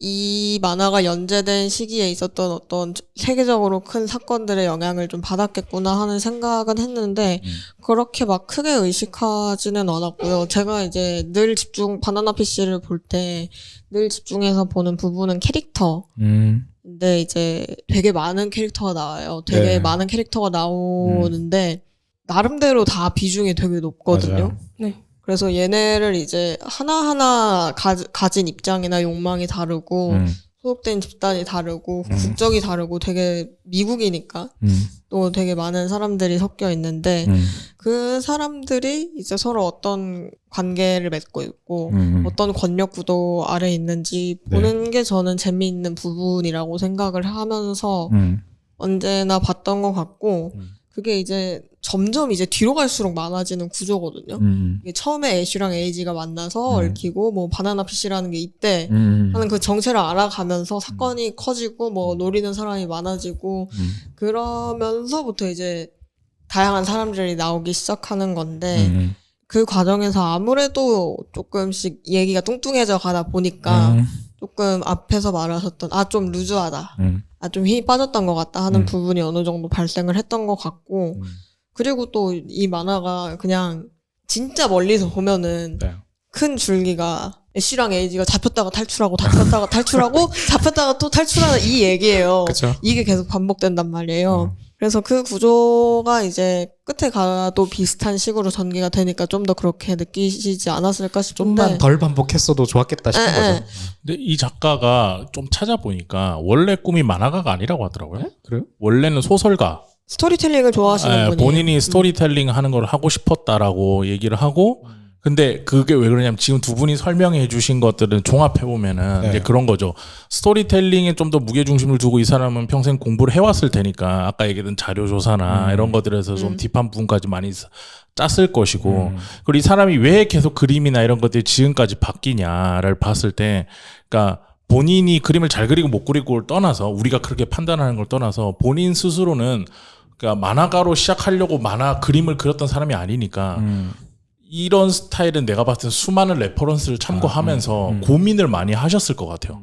Speaker 4: 이 만화가 연재된 시기에 있었던 어떤 세계적으로 큰 사건들의 영향을 좀 받았겠구나 하는 생각은 했는데 그렇게 막 크게 의식하지는 않았고요. 제가 이제 늘 바나나 PC를 볼 때 늘 집중해서 보는 부분은 캐릭터. 근데 이제 되게 많은 캐릭터가 나와요. 되게 많은 캐릭터가 나오는데 나름대로 다 비중이 되게 높거든요.
Speaker 2: 맞아요.
Speaker 3: 네.
Speaker 4: 그래서 얘네를 이제 하나하나 가진 입장이나 욕망이 다르고 소속된 집단이 다르고 국적이 다르고 되게 미국이니까 또 되게 많은 사람들이 섞여 있는데 그 사람들이 이제 서로 어떤 관계를 맺고 있고 어떤 권력 구도 아래 있는지 보는 게 저는 재미있는 부분이라고 생각을 하면서 언제나 봤던 것 같고 그게 이제 점점 이제 뒤로 갈수록 많아지는 구조거든요. 이게 처음에 애쉬랑 에이지가 만나서 얽히고 뭐 바나나 피쉬라는 게 있대 하는 그 정체를 알아가면서 사건이 커지고 뭐 노리는 사람이 많아지고 그러면서부터 이제 다양한 사람들이 나오기 시작하는 건데 그 과정에서 아무래도 조금씩 얘기가 뚱뚱해져 가다 보니까 조금 앞에서 말하셨던 좀 루즈하다. 좀 힘이 빠졌던 것 같다 하는 부분이 어느 정도 발생을 했던 것 같고 그리고 또 이 만화가 그냥 진짜 멀리서 보면은 큰 줄기가 애쉬랑 에이지가 잡혔다가 탈출하고 잡혔다가 탈출하고 잡혔다가 또 탈출하는 이 얘기예요.
Speaker 2: 그쵸.
Speaker 4: 이게 계속 반복된단 말이에요. 그래서 그 구조가 이제 끝에 가도 비슷한 식으로 전개가 되니까 좀 더 그렇게 느끼시지 않았을까 싶은데
Speaker 2: 좀만 덜 반복했어도 좋았겠다 싶은 거죠.
Speaker 1: 근데 이 작가가 좀 찾아보니까 원래 꿈이 만화가가 아니라고 하더라고요.
Speaker 2: 그래요?
Speaker 1: 원래는 소설가.
Speaker 4: 스토리텔링을 좋아하시는 분이
Speaker 1: 본인이 스토리텔링 하는 걸 하고 싶었다라고 얘기를 하고 근데 그게 왜 그러냐면 지금 두 분이 설명해 주신 것들은 종합해 보면은 이제 그런 거죠. 스토리텔링에 좀 더 무게 중심을 두고 이 사람은 평생 공부를 해왔을 테니까 아까 얘기했던 자료 조사나 이런 것들에서 좀 딥한 부분까지 많이 짰을 것이고 그리고 이 사람이 왜 계속 그림이나 이런 것들이 지금까지 바뀌냐를 봤을 때 그러니까 본인이 그림을 잘 그리고 못 그리고를 떠나서 우리가 그렇게 판단하는 걸 떠나서 본인 스스로는 그러니까 만화가로 시작하려고 만화 그림을 그렸던 사람이 아니니까 이런 스타일은 내가 봤을 때 수많은 레퍼런스를 참고하면서 고민을 많이 하셨을 것 같아요.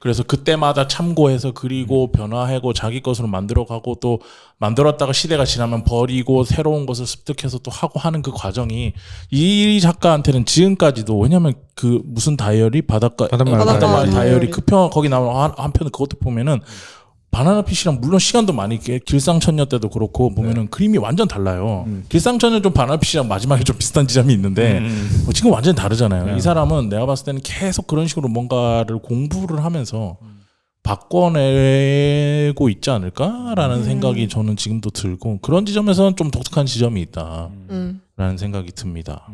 Speaker 1: 그래서 그때마다 참고해서 그리고 변화하고 자기 것으로 만들어가고 또 만들었다가 시대가 지나면 버리고 새로운 것을 습득해서 또 하고 하는 그 과정이 이 작가한테는 지금까지도 왜냐면 그 무슨 다이어리 바닷가 다이어리 그 편 거기 나오는 한 편은 그것도 보면은 바나나 피쉬랑 물론 시간도 많이 길상천녀 때도 그렇고 보면은 그림이 완전 달라요. 길상천녀 좀 바나나 피쉬랑 마지막에 좀 비슷한 지점이 있는데 지금 완전히 다르잖아요. 이 사람은 내가 봤을 때는 계속 그런 식으로 뭔가를 공부를 하면서 바꿔내고 있지 않을까라는 생각이 저는 지금도 들고 그런 지점에서는 좀 독특한 지점이 있다라는 생각이 듭니다.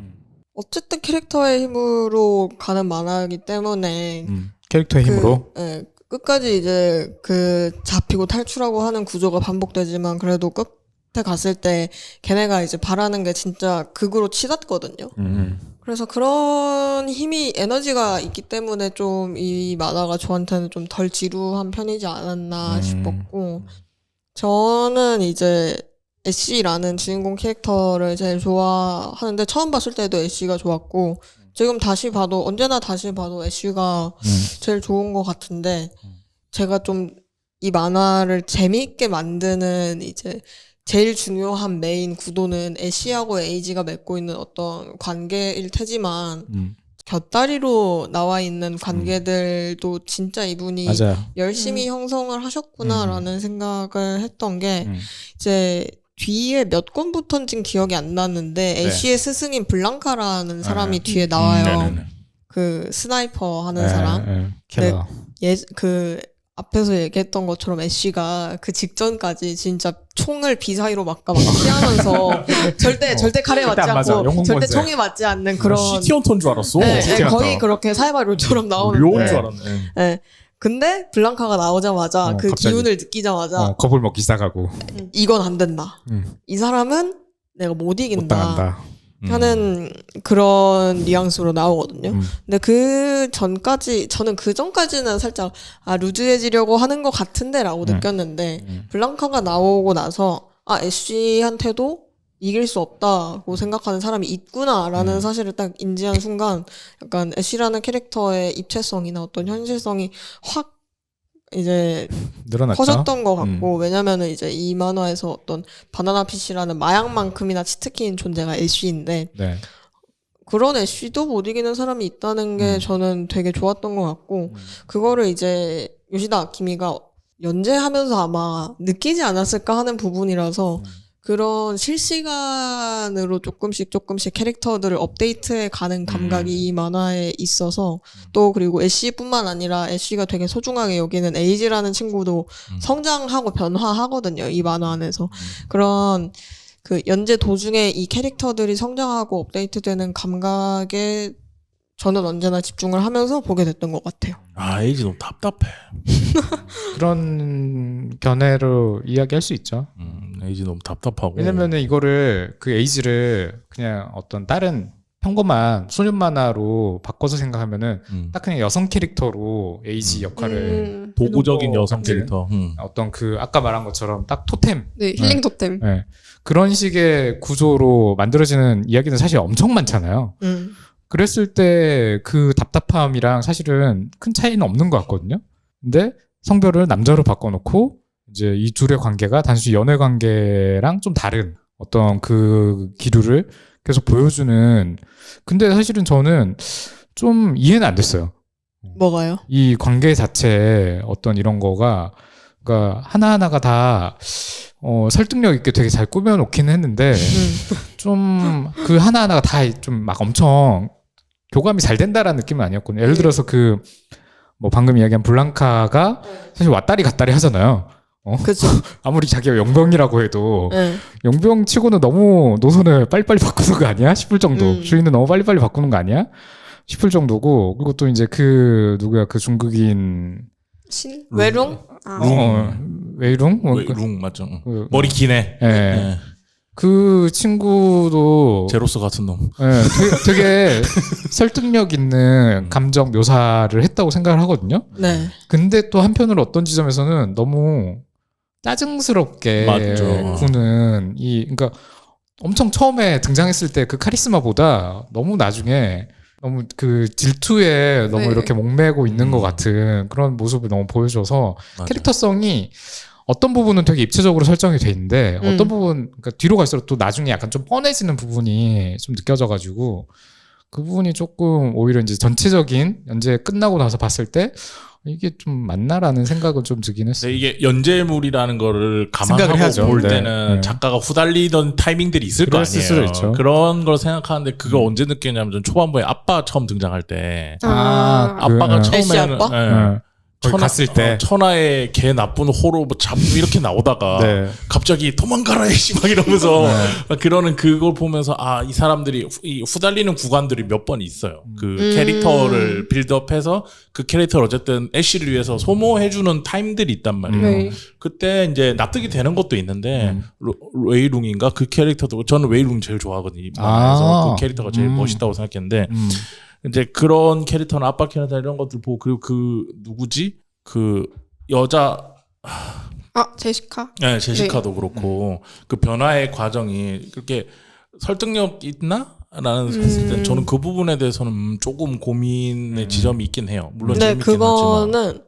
Speaker 4: 어쨌든 캐릭터의 힘으로 가는 만화이기 때문에
Speaker 2: 캐릭터의 힘으로
Speaker 4: 네, 끝까지 이제 그 잡히고 탈출하고 하는 구조가 반복되지만 그래도 끝에 갔을 때 걔네가 이제 바라는 게 진짜 극으로 치닫거든요. 그래서 그런 힘이 에너지가 있기 때문에 좀 이 만화가 저한테는 좀 덜 지루한 편이지 않았나 싶었고 저는 이제 애쉬라는 주인공 캐릭터를 제일 좋아하는데 처음 봤을 때도 애쉬가 좋았고 지금 다시 봐도 언제나 다시 봐도 애쉬가 제일 좋은 것 같은데 제가 좀 이 만화를 재미있게 만드는 이제 제일 중요한 메인 구도는 애쉬하고 에이지가 맺고 있는 어떤 관계일 테지만 곁다리로 나와 있는 관계들도 진짜 이분이
Speaker 2: 맞아요.
Speaker 4: 열심히 형성을 하셨구나라는 생각을 했던 게 이제 뒤에 몇 권부터인지는 기억이 안 나는데 애쉬의 스승인 블랑카라는 사람이 뒤에 나와요. 그 스나이퍼 하는 사람.
Speaker 2: 킬러.
Speaker 4: 그 앞에서 얘기했던 것처럼 애쉬가 그 직전까지 진짜 총을 비 사이로 막 피하면서 절대 칼에 맞지 않고 절대 총에 맞지 않는 그런
Speaker 1: 시티헌터인 줄 알았어.
Speaker 4: 네, 거의 그렇게 사이바룰처럼 나오는
Speaker 1: 묘인 줄 알았네.
Speaker 4: 네. 근데 블랑카가 나오자마자 그
Speaker 2: 갑자기,
Speaker 4: 기운을 느끼자마자
Speaker 2: 겁을 먹기 시작하고
Speaker 4: 이건 안 된다. 이 사람은 내가 못 이긴다.
Speaker 2: 못 당한다.
Speaker 4: 하는 그런 뉘앙스로 나오거든요. 근데 그 전까지 저는 그 전까지는 살짝 루즈해지려고 하는 것 같은데라고 느꼈는데 블랑카가 나오고 나서 애쉬한테도 이길 수 없다고 생각하는 사람이 있구나라는 사실을 딱 인지한 순간 약간 애쉬라는 캐릭터의 입체성이나 어떤 현실성이 확 이제
Speaker 2: 늘어났죠?
Speaker 4: 커졌던 것 같고 왜냐면은 이제 이 만화에서 어떤 바나나 피쉬라는 마약만큼이나 치트키인 존재가 애쉬인데
Speaker 2: 네.
Speaker 4: 그런 애쉬도 못 이기는 사람이 있다는 게 저는 되게 좋았던 것 같고 그거를 이제 요시다 아키미가 연재하면서 아마 느끼지 않았을까 하는 부분이라서 그런 실시간으로 조금씩 캐릭터들을 업데이트해 가는 감각이 이 만화에 있어서 또 그리고 애쉬뿐만 아니라 애쉬가 되게 소중하게 여기는 에이지라는 친구도 성장하고 변화하거든요. 이 만화 안에서. 그런 그 연재 도중에 이 캐릭터들이 성장하고 업데이트되는 감각에 저는 언제나 집중을 하면서 보게 됐던 것 같아요.
Speaker 1: 에이지 너무 답답해.
Speaker 2: 그런 견해로 이야기할 수 있죠.
Speaker 1: 에이지 너무 답답하고.
Speaker 2: 왜냐면은 이거를 그 에이지를 그냥 어떤 다른 평범한 소년 만화로 바꿔서 생각하면은 딱 그냥 여성 캐릭터로 에이지 역할을
Speaker 1: 도구적인 여성 캐릭터.
Speaker 2: 어떤 그 아까 말한 것처럼 딱 토템.
Speaker 3: 네, 힐링 토템.
Speaker 2: 네. 그런 식의 구조로 만들어지는 이야기는 사실 엄청 많잖아요. 그랬을 때 그 답답함이랑 사실은 큰 차이는 없는 것 같거든요. 근데 성별을 남자로 바꿔놓고 이제 이 둘의 관계가 단순히 연애 관계랑 좀 다른 어떤 그 기류를 계속 보여주는. 근데 사실은 저는 좀 이해는 안 됐어요.
Speaker 4: 뭐가요?
Speaker 2: 이 관계 자체에 어떤 이런 거가 그러니까 하나하나가 다 설득력 있게 되게 잘 꾸며놓긴 했는데 좀 그 하나하나가 다 좀 막 엄청 교감이 잘 된다라는 느낌은 아니었거든요. 예를 들어서 그 뭐 방금 이야기한 블랑카가 사실 왔다리 갔다리 하잖아요.
Speaker 4: 그죠.
Speaker 2: 아무리 자기가 용병이라고 해도 용병 치고는 너무 노선을 빨리빨리 바꾸는 거 아니야? 싶을 정도. 주인은 너무 빨리빨리 바꾸는 거 아니야? 싶을 정도고. 그리고 또 이제 그 누구야 그 중국인
Speaker 4: 외룽?
Speaker 2: 웨이룽?
Speaker 1: 룽 맞죠. 머리 기네.
Speaker 2: 네. 그 친구도
Speaker 1: 제로스 같은 놈.
Speaker 2: 네, 되게 설득력 있는 감정 묘사를 했다고 생각을 하거든요.
Speaker 4: 네.
Speaker 2: 근데 또 한편으로 어떤 지점에서는 너무 짜증스럽게
Speaker 1: 맞죠.
Speaker 2: 구는 그러니까 엄청 처음에 등장했을 때 그 카리스마보다 너무 나중에 너무 그 질투에 너무
Speaker 3: 네.
Speaker 2: 이렇게 목매고 있는 것 같은 그런 모습을 너무 보여줘서
Speaker 1: 맞아요.
Speaker 2: 캐릭터성이 어떤 부분은 되게 입체적으로 설정이 돼 있는데 어떤 부분 그러니까 뒤로 갈수록 또 나중에 약간 좀 뻔해지는 부분이 좀 느껴져가지고 그 부분이 조금 오히려 이제 전체적인 연재 끝나고 나서 봤을 때 이게 좀 맞나라는 생각은 좀 들긴 했어요.
Speaker 1: 근데 이게 연재물이라는 거를
Speaker 2: 생각을
Speaker 1: 감안하고
Speaker 2: 해야죠.
Speaker 1: 볼
Speaker 2: 네.
Speaker 1: 때는
Speaker 2: 네.
Speaker 1: 작가가 후달리던 타이밍들이 있을 거
Speaker 2: 그랬을 수도
Speaker 1: 아니에요.
Speaker 2: 있죠.
Speaker 1: 그런 걸 생각하는데 그걸 언제 느꼈냐면 전 초반부에 아빠 처음 등장할 때 아빠가
Speaker 2: 그,
Speaker 1: 처음에는
Speaker 4: 애쉬 아빠?
Speaker 2: 거기 갔을 때
Speaker 1: 천하의 개 나쁜 호로 뭐 잡 이렇게 나오다가
Speaker 2: 네.
Speaker 1: 갑자기 도망가라 이씨 막 이러면서 그러는 그걸 보면서 아 이 사람들이 이 후달리는 구간들이 몇 번 있어요. 그 캐릭터를 빌드업해서 그 캐릭터를 어쨌든 애쉬를 위해서 소모해주는 타임들이 있단 말이에요.
Speaker 3: 네.
Speaker 1: 그때 이제 납득이 되는 것도 있는데 웨이룽인가 그 캐릭터도 저는 웨이룽 제일 좋아하거든요. 이 만화에서 그 캐릭터가 제일 멋있다고 생각했는데 이제 그런 캐릭터나 아빠 캐릭터 이런 것들 보고 그리고 그 누구지 그 여자
Speaker 3: 제시카?
Speaker 1: 네 제시카도 그렇고 그 변화의 과정이 그렇게 설득력 있나? 라는 했을 때 저는 그 부분에 대해서는 조금 고민의 지점이 있긴 해요. 물론
Speaker 4: 네,
Speaker 1: 재밌긴 하지만.
Speaker 4: 그거는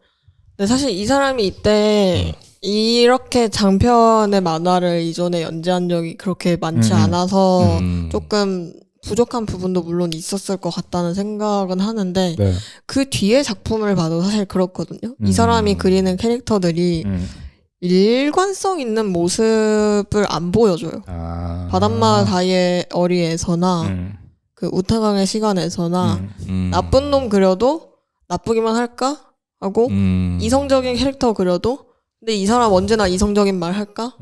Speaker 4: 네, 사실 이 사람이 이때 이렇게 장편의 만화를 이전에 연재한 적이 그렇게 많지 않아서 조금 부족한 부분도 물론 있었을 것 같다는 생각은 하는데
Speaker 2: 네.
Speaker 4: 그 뒤에 작품을 봐도 사실 그렇거든요. 이 사람이 그리는 캐릭터들이 일관성 있는 모습을 안 보여줘요. 바닷마 다이어리에서나 그 우타강의 시간에서나 나쁜 놈 그려도 나쁘기만 할까? 하고 이성적인 캐릭터 그려도 근데 이 사람 언제나 이성적인 말 할까?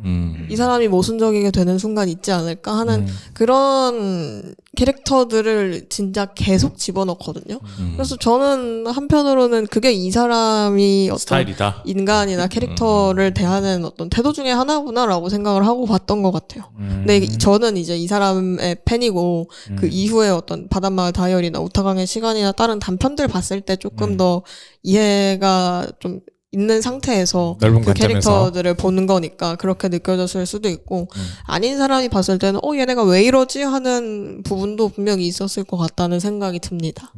Speaker 4: 이 사람이 모순적이게 되는 순간 있지 않을까 하는 그런 캐릭터들을 진짜 계속 집어넣거든요. 그래서 저는 한편으로는 그게 이 사람이 어떤
Speaker 1: 스타일이다.
Speaker 4: 인간이나 캐릭터를 대하는 어떤 태도 중에 하나구나라고 생각을 하고 봤던 것 같아요. 근데 저는 이제 이 사람의 팬이고 그 이후에 어떤 바닷마을 다이어리나 우타강의 시간이나 다른 단편들 봤을 때 조금 더 이해가 좀 있는 상태에서
Speaker 2: 넓은
Speaker 4: 그
Speaker 2: 관점에서.
Speaker 4: 캐릭터들을 보는 거니까 그렇게 느껴졌을 수도 있고 아닌 사람이 봤을 때는 얘네가 왜 이러지 하는 부분도 분명히 있었을 것 같다는 생각이 듭니다.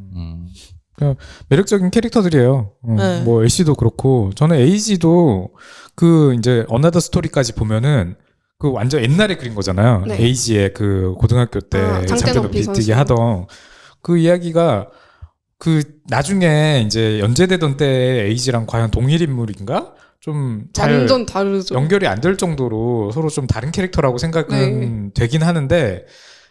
Speaker 2: 매력적인 캐릭터들이에요.
Speaker 4: 네.
Speaker 2: 뭐 애쉬도 그렇고 저는 에이지도 그 이제 어나더 스토리까지 보면은 그 완전 옛날에 그린 거잖아요.
Speaker 3: 네.
Speaker 2: 에이지의 그 고등학교 때
Speaker 3: 장대
Speaker 2: 장대
Speaker 3: 높이
Speaker 2: 높이 뛰기
Speaker 3: 선수.
Speaker 2: 하던 그 이야기가 그 나중에 이제 연재되던 때 에이지랑 과연 동일 인물인가? 좀 잘
Speaker 3: 완전 다르죠.
Speaker 2: 연결이 안 될 정도로 서로 좀 다른 캐릭터라고 생각은 되긴 하는데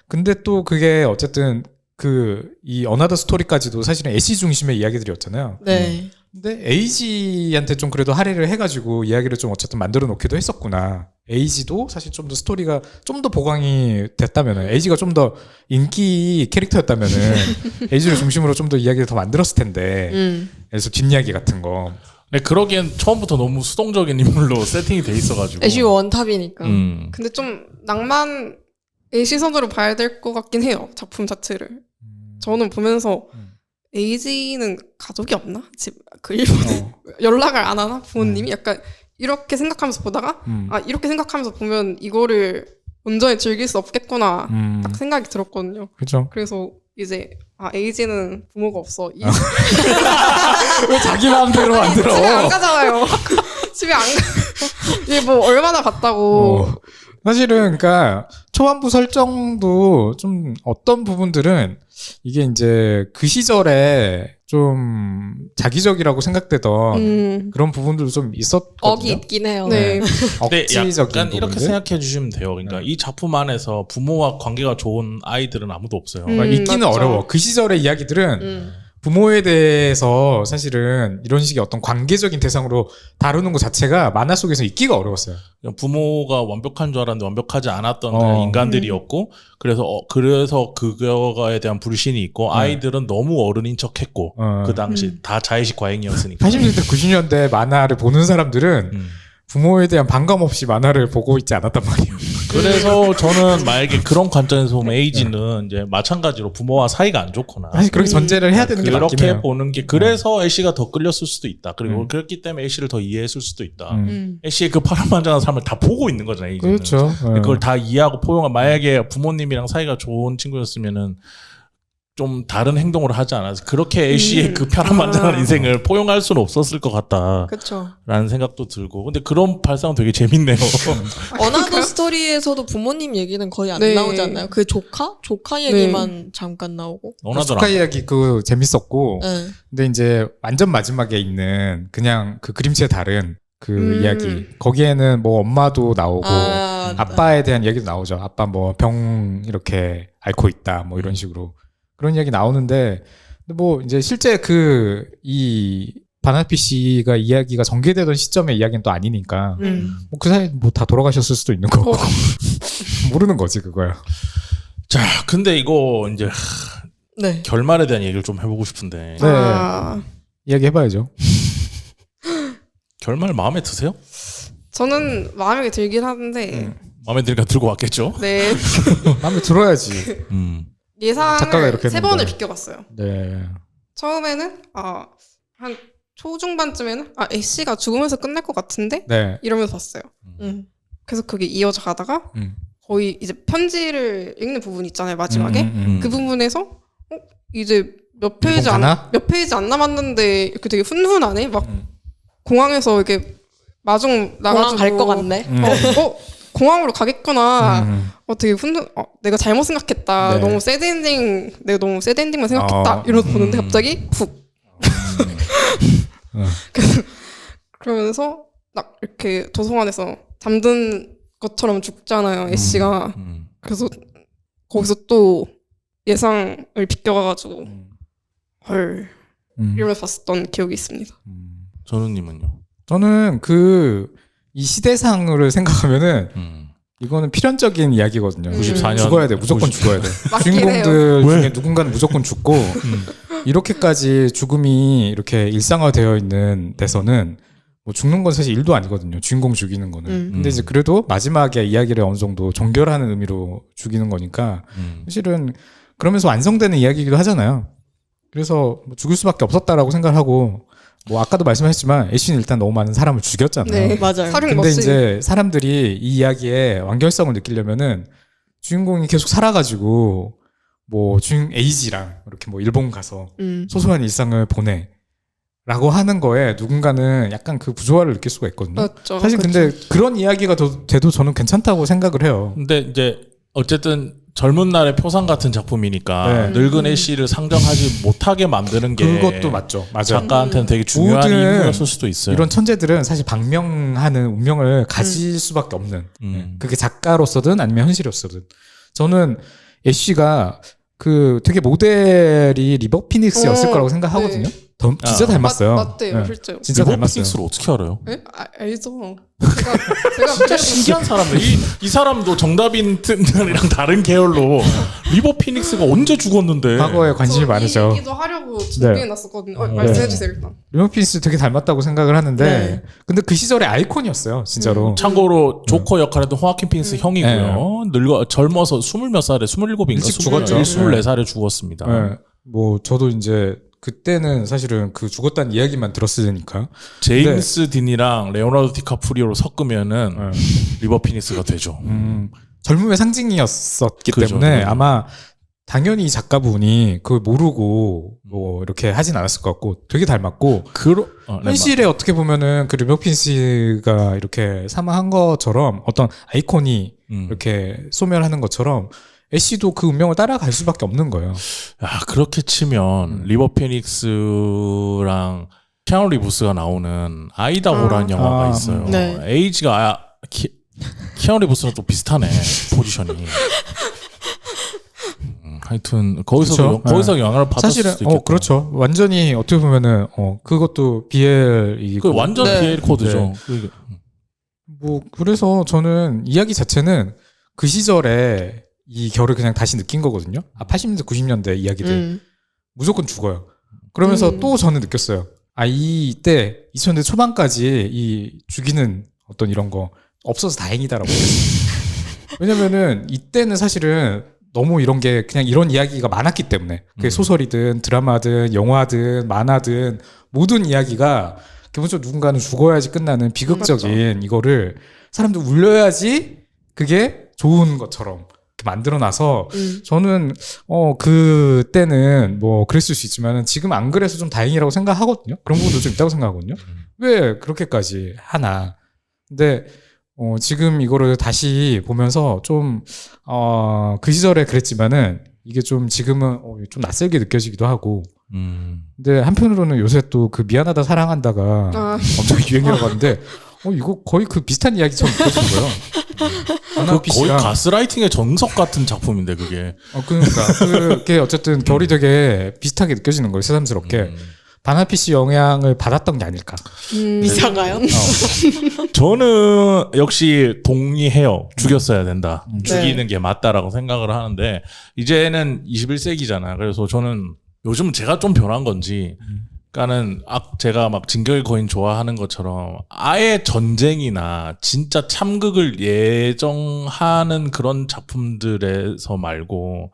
Speaker 2: 근데 또 그게 어쨌든 그 이 어나더 스토리까지도 사실은 애쉬 중심의 이야기들이었잖아요.
Speaker 4: 네.
Speaker 2: 근데 에이지한테 좀 그래도 할애를 해가지고 이야기를 좀 어쨌든 만들어 놓기도 했었구나. 에이지도 사실 좀 더 스토리가 좀 더 보강이 됐다면은 에이지가 좀 더 인기 캐릭터였다면은 에이지를 중심으로 좀 더 이야기를 더 만들었을 텐데. 그래서 뒷이야기 같은 거.
Speaker 1: 네, 그러기엔 처음부터 너무 수동적인 인물로 세팅이 돼 있어가지고.
Speaker 4: 애쉬 원탑이니까.
Speaker 3: 근데 좀 낭만의 시선으로 봐야 될 것 같긴 해요. 작품 자체를. 저는 보면서 에이지는 가족이 없나? 그 일본에 연락을 안 하나? 부모님이? 약간 이렇게 생각하면서 보다가 이렇게 생각하면서 보면 이거를 온전히 즐길 수 없겠구나 딱 생각이 들었거든요.
Speaker 2: 그렇죠.
Speaker 3: 그래서 이제 에이지는 부모가 없어.
Speaker 2: 왜 자기 마음대로 만들어?
Speaker 3: 집에 안 가잖아요. 집에 안 가. 이게 뭐 얼마나 갔다고.
Speaker 2: 사실은 그러니까 초반부 설정도 좀 어떤 부분들은 이게 이제 그 시절에 좀 자기적이라고 생각되던 그런 부분들도 좀 있었거든요.
Speaker 4: 억이 있긴 해요.
Speaker 3: 네.
Speaker 1: 근데
Speaker 2: 억지적인
Speaker 1: 약간 이렇게
Speaker 2: 부분들?
Speaker 1: 생각해 주시면 돼요. 그러니까 이 작품 안에서 부모와 관계가 좋은 아이들은 아무도 없어요.
Speaker 2: 그러니까 있기는
Speaker 3: 맞죠.
Speaker 2: 어려워. 그 시절의 이야기들은 부모에 대해서 사실은 이런 식의 어떤 관계적인 대상으로 다루는 것 자체가 만화 속에서 있기가 어려웠어요.
Speaker 1: 그냥 부모가 완벽한 줄 알았는데 완벽하지 않았던 그냥 인간들이었고 그래서 그거에 대한 불신이 있고 아이들은 너무 어른인 척했고 그 당시 다 자의식 과잉이었으니까.
Speaker 2: 80년대 90년대 만화를 보는 사람들은 부모에 대한 반감 없이 만화를 보고 있지 않았단 말이에요.
Speaker 1: 그래서 저는 만약에 그런 관점에서 보면 에이지는 이제 마찬가지로 부모와 사이가 안 좋거나
Speaker 2: 사실 그렇게 전제를 해야 되는 게 맞긴
Speaker 1: 그렇게
Speaker 2: 해요.
Speaker 1: 보는 게 그래서 애쉬가 더 끌렸을 수도 있다. 그리고 그렇기 때문에 애쉬를 더 이해했을 수도 있다. 애쉬의 그 파란만장한 삶을 다 보고 있는 거잖아요. 에이지는.
Speaker 2: 그렇죠.
Speaker 1: 그걸 다 이해하고 포용한 만약에 부모님이랑 사이가 좋은 친구였으면은 좀 다른 행동을 하지 않아서 그렇게 애쉬의 그 파란만장한 인생을 포용할 수는 없었을 것 같다라는
Speaker 4: 그쵸.
Speaker 1: 생각도 들고 근데 그런 발상은 되게 재밌네요.
Speaker 4: 어나더 스토리에서도 부모님 얘기는 거의 안
Speaker 3: 네.
Speaker 4: 나오지 않나요? 그 조카 얘기만 잠깐 나오고.
Speaker 2: 조카 이야기 그 재밌었고
Speaker 4: 네.
Speaker 2: 근데 이제 완전 마지막에 있는 그냥 그 그림체 다른 그 이야기 거기에는 뭐 엄마도 나오고 아빠에 대한 이야기도 나오죠. 아빠 뭐 병 이렇게 앓고 있다 뭐 이런 식으로 그런 이야기 나오는데 뭐 이제 실제 그 이 바나피 씨가 이야기가 전개되던 시점의 이야기는 또 아니니까 뭐 그 사이 뭐 다 돌아가셨을 수도 있는 거고 모르는 거지 그거야.
Speaker 1: 자, 근데 이거 이제
Speaker 4: 네.
Speaker 1: 결말에 대한 얘기를 좀 해보고 싶은데
Speaker 2: 네. 이야기 해봐야죠.
Speaker 1: 결말 마음에 드세요?
Speaker 3: 저는 마음에 들긴 하는데
Speaker 1: 마음에 들니까 들고 왔겠죠.
Speaker 3: 네
Speaker 2: 마음에 들어야지. 작가가
Speaker 3: 예상을
Speaker 2: 이렇게
Speaker 3: 3번을
Speaker 2: 했는데.
Speaker 3: 비껴봤어요.
Speaker 2: 네.
Speaker 3: 처음에는 한 초중반쯤에는 애쉬가 죽으면서 끝날 것 같은데
Speaker 2: 네.
Speaker 3: 이러면서 봤어요. 그래서 그게 이어져 가다가 거의 이제 편지를 읽는 부분 있잖아요 마지막에 그 부분에서 이제 몇 페이지 안 남았는데 이렇게 되게 훈훈하네 막 공항에서 이렇게 마중 나가지고
Speaker 4: 공항 갈 것 같네.
Speaker 3: 공항으로 가겠구나. 되게 내가 잘못 생각했다.
Speaker 2: 네.
Speaker 3: 내가 너무 새드 엔딩만 생각했다. 이러면서 보는데 갑자기 푹. 그러면서 딱 이렇게 도서관에서 잠든 것처럼 죽잖아요, 애쉬가. 그래서 거기서 또 예상을 비껴가가지고 헐 이러면서 봤었던 기억이 있습니다.
Speaker 1: 전우님은요?
Speaker 2: 저는 이 시대상을 생각하면은 이거는 필연적인 이야기거든요.
Speaker 1: 94년
Speaker 2: 죽어야 돼. 무조건 죽어야 돼.
Speaker 3: 맞긴
Speaker 2: 주인공들
Speaker 1: 해요.
Speaker 2: 중에
Speaker 1: 왜?
Speaker 2: 누군가는 무조건 죽고 이렇게까지 죽음이 이렇게 일상화되어 있는 데서는 뭐 죽는 건 사실 일도 아니거든요. 주인공 죽이는 거는. 근데 이제 그래도 마지막에 이야기를 어느 정도 종결하는 의미로 죽이는 거니까 사실은 그러면서 완성되는 이야기이기도 하잖아요. 그래서 뭐 죽을 수밖에 없었다라고 생각하고 뭐 아까도 말씀하셨지만 애쉬는 일단 너무 많은 사람을 죽였잖아요.
Speaker 3: 네,
Speaker 4: 맞아요.
Speaker 3: 살인
Speaker 2: 근데
Speaker 3: 머신.
Speaker 2: 이제 사람들이 이 이야기의 완결성을 느끼려면은 주인공이 계속 살아가지고 뭐 주인 에이지랑 이렇게 뭐 일본 가서 소소한 일상을 보내라고 하는 거에 누군가는 약간 그 부조화를 느낄 수가 있거든요.
Speaker 3: 맞죠.
Speaker 2: 사실 근데 그런 이야기가 돼도 저는 괜찮다고 생각을 해요.
Speaker 1: 근데 이제 어쨌든 젊은 날의 표상 같은 작품이니까
Speaker 2: 네.
Speaker 1: 늙은 애쉬를 상정하지 못하게 만드는 게
Speaker 2: 그것도 맞죠. 맞아요.
Speaker 1: 작가한테는 되게 중요한
Speaker 2: 모든
Speaker 1: 임무였을 수도 있어요.
Speaker 2: 이런 천재들은 사실 방명하는 운명을 가질 수밖에 없는 그게 작가로서든 아니면 현실로서든 저는 애쉬가 되게 모델이 리버 피닉스였을 거라고 생각하거든요. 진짜 닮았어요.
Speaker 3: 맞대요,
Speaker 2: 네.
Speaker 3: 실제로.
Speaker 2: 진짜
Speaker 1: 리버
Speaker 2: 닮았어요.
Speaker 1: 피닉스를 어떻게 알아요?
Speaker 3: 네? 알죠. 제가
Speaker 1: 진짜 신기한 사람들. 이 사람도 정답인이랑 다른 계열로 리버 피닉스가 언제 죽었는데?
Speaker 2: 과거에 관심이 많으죠.
Speaker 3: 이 얘기도 하려고 준비해놨었거든요. 말씀해주세요 일단.
Speaker 2: 리버 피닉스 되게 닮았다고 생각을 하는데
Speaker 4: 네.
Speaker 2: 근데 그 시절의 아이콘이었어요. 진짜로.
Speaker 1: 참고로 조커 역할했던 호아킨 피닉스 형이고요. 젊어서 20몇 살에 27인가
Speaker 2: 일찍 죽었죠.
Speaker 1: 24살에 죽었습니다.
Speaker 2: 네. 뭐 저도 이제 그때는 사실은 그 죽었다는 이야기만 들었으니까.
Speaker 1: 제임스 딘이랑 레오나르도 디카프리오로 섞으면은 리버 피닉스가 되죠.
Speaker 2: 젊음의 상징이었었기
Speaker 1: 그죠,
Speaker 2: 때문에
Speaker 1: 그죠.
Speaker 2: 아마 당연히 이 작가분이 그걸 모르고 뭐 이렇게 하진 않았을 것 같고 되게 닮았고 현실에 어떻게 보면은 그 리버 피닉스가 이렇게 사망한 것처럼 어떤 아이콘이 이렇게 소멸하는 것처럼 애쉬도 그 운명을 따라갈 수밖에 없는 거예요.
Speaker 1: 그렇게 치면 리버 피닉스랑 키아누 리브스가 나오는 아이다호라는 영화가 있어요.
Speaker 4: 네.
Speaker 1: 에이지가 키아누 리브스랑 좀 비슷하네 포지션이. 하여튼 거기서 영향을 받았을
Speaker 2: 사실은
Speaker 1: 수도 있겠다.
Speaker 2: 그렇죠. 완전히 어떻게 보면은 그것도 BL이고
Speaker 1: 그 완전
Speaker 4: 네.
Speaker 1: BL 코드죠.
Speaker 2: 뭐 그래서 저는 이야기 자체는 그 시절에 이 결을 그냥 다시 느낀 거거든요. 80년대 90년대 이야기들 무조건 죽어요. 그러면서 또 저는 느꼈어요. 이때 2000년대 초반까지 이 죽이는 어떤 이런 거 없어서 다행이다라고. 왜냐면은 이때는 사실은 너무 이런 게 그냥 이런 이야기가 많았기 때문에 그게 소설이든 드라마든 영화든 만화든 모든 이야기가 기본적으로 누군가는 죽어야지 끝나는 비극적인 이거를 사람들 울려야지 그게 좋은 것처럼 만들어놔서 저는 그때는 뭐 그랬을 수 있지만 지금 안 그래서 좀 다행이라고 생각하거든요. 그런 부분도 좀 있다고 생각하거든요. 왜 그렇게까지 하나. 근데 지금 이거를 다시 보면서 좀 그 시절에 그랬지만은 이게 좀 지금은 좀 낯설게 느껴지기도 하고. 근데 한편으로는 요새 또 그 미안하다 사랑한다가 엄청 유행이라고 하는데 이거 거의 그 비슷한 이야기처럼 느껴지는 거예요.
Speaker 1: 거의 가스라이팅의 정석 같은 작품인데 그게.
Speaker 2: 그러니까 그게 어쨌든 결이 되게 비슷하게 느껴지는 거예요. 새삼스럽게. 바나피씨 영향을 받았던 게 아닐까.
Speaker 4: 이상가요?
Speaker 1: 저는 역시 동의해요. 죽였어야 된다. 죽이는 게 맞다라고 생각을 하는데 이제는 21세기잖아요. 그래서 저는 요즘은 제가 좀 변한 건지 그러니까는 제가 막 진격의 거인 좋아하는 것처럼 아예 전쟁이나 진짜 참극을 예정하는 그런 작품들에서 말고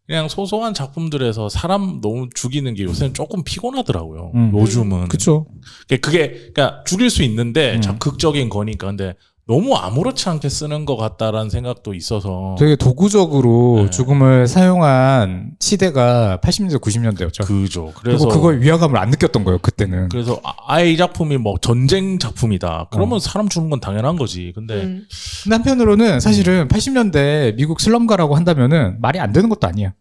Speaker 1: 그냥 소소한 작품들에서 사람 너무 죽이는 게 요새는 조금 피곤하더라고요. 요즘은.
Speaker 2: 그쵸.
Speaker 1: 그러니까 죽일 수 있는데 극적인 거니까. 근데 너무 아무렇지 않게 쓰는 것 같다라는 생각도 있어서
Speaker 2: 되게 도구적으로 죽음을 사용한 시대가 80년대, 90년대였죠.
Speaker 1: 그죠.
Speaker 2: 그래서 그걸 위화감을 안 느꼈던 거예요, 그때는.
Speaker 1: 그래서 아예 이 작품이 뭐 전쟁 작품이다. 그러면 사람 죽는 건 당연한 거지. 근데
Speaker 2: 한편으로는 사실은 80년대 미국 슬럼가라고 한다면은 말이 안 되는 것도 아니야.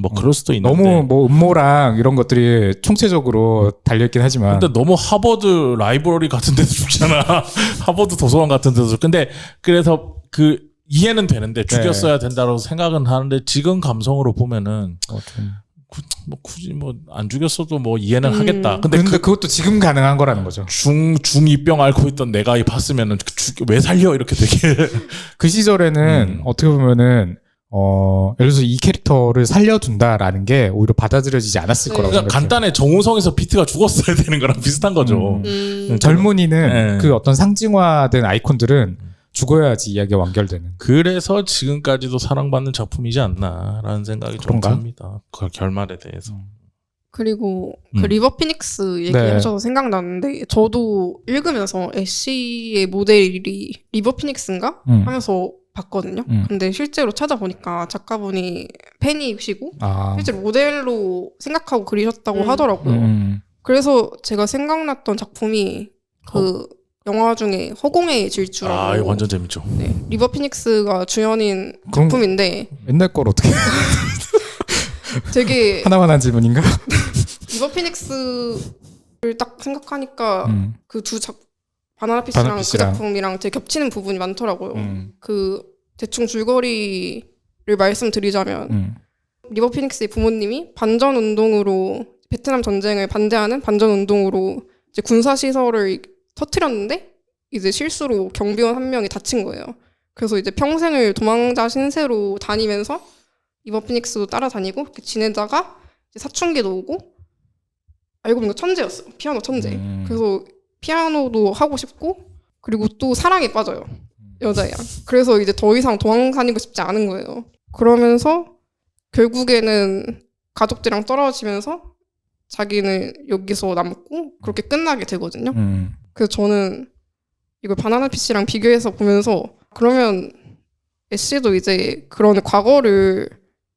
Speaker 1: 뭐 그럴 수도 있는데
Speaker 2: 너무 뭐 음모랑 이런 것들이 총체적으로 달려있긴 하지만
Speaker 1: 근데 너무 하버드 라이브러리 같은 데서 죽잖아. 하버드 도서관 같은 데서. 근데 그래서 그 이해는 되는데 죽였어야 된다고 생각은 하는데 지금 감성으로 보면은 뭐 굳이 뭐 안 죽였어도 뭐 이해는 하겠다. 근데
Speaker 2: 그것도 지금 가능한 거라는 거죠.
Speaker 1: 중2병 앓고 있던 내가 봤으면은 왜 살려 이렇게 되게.
Speaker 2: 그 시절에는 어떻게 보면은 예를 들어서 이 캐릭터를 살려둔다라는 게 오히려 받아들여지지 않았을 거라고
Speaker 1: 그러니까
Speaker 2: 생각해요.
Speaker 1: 간단해. 정우성에서 비트가 죽었어야 되는 거랑 비슷한 거죠.
Speaker 2: 젊은이는 그 어떤 상징화된 아이콘들은 죽어야지 이야기가 완결되는.
Speaker 1: 그래서 지금까지도 사랑받는 작품이지 않나라는 생각이 좀 듭니다. 그 결말에 대해서.
Speaker 3: 그리고 그 리버 피닉스 얘기하셔서 생각나는데 저도 읽으면서 애쉬의 모델이 리버 피닉스인가? 하면서 봤거든요. 근데 실제로 찾아보니까 작가분이 팬이시고 실제로 모델로 생각하고 그리셨다고 하더라고요. 그래서 제가 생각났던 작품이 그 영화 중에 허공의 질주라고.
Speaker 1: 이거 완전 재밌죠.
Speaker 3: 네, 리버 피닉스가 주연인 작품인데
Speaker 2: 옛날 걸 어떻게
Speaker 3: 되게
Speaker 2: 하나만 한 질문인가?
Speaker 3: 리버 피닉스를 딱 생각하니까 그 바나나피쉬랑 그 작품이랑 되게 겹치는 부분이 많더라고요. 그 대충 줄거리를 말씀드리자면 리버 피닉스의 부모님이 반전 운동으로 베트남 전쟁을 반대하는 반전 운동으로 이제 군사 시설을 터뜨렸는데 이제 실수로 경비원 한 명이 다친 거예요. 그래서 이제 평생을 도망자 신세로 다니면서 리버 피닉스도 따라다니고 이렇게 지내다가 이제 사춘기도 오고 알고 보니까 천재였어요. 피아노 천재. 그래서 피아노도 하고 싶고 그리고 또 사랑에 빠져요. 여자애랑. 그래서 이제 더 이상 도망 다니고 싶지 않은 거예요. 그러면서 결국에는 가족들이랑 떨어지면서 자기는 여기서 남고 그렇게 끝나게 되거든요. 그래서 저는 이걸 바나나피쉬랑 비교해서 보면서 그러면 애쉬도 이제 그런 과거를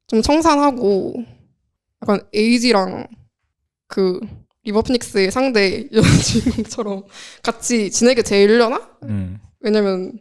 Speaker 3: 좀 청산하고 약간 에이지랑 그 리버 피닉스의 상대 여자주인공처럼 같이 지내게 되려나? 왜냐면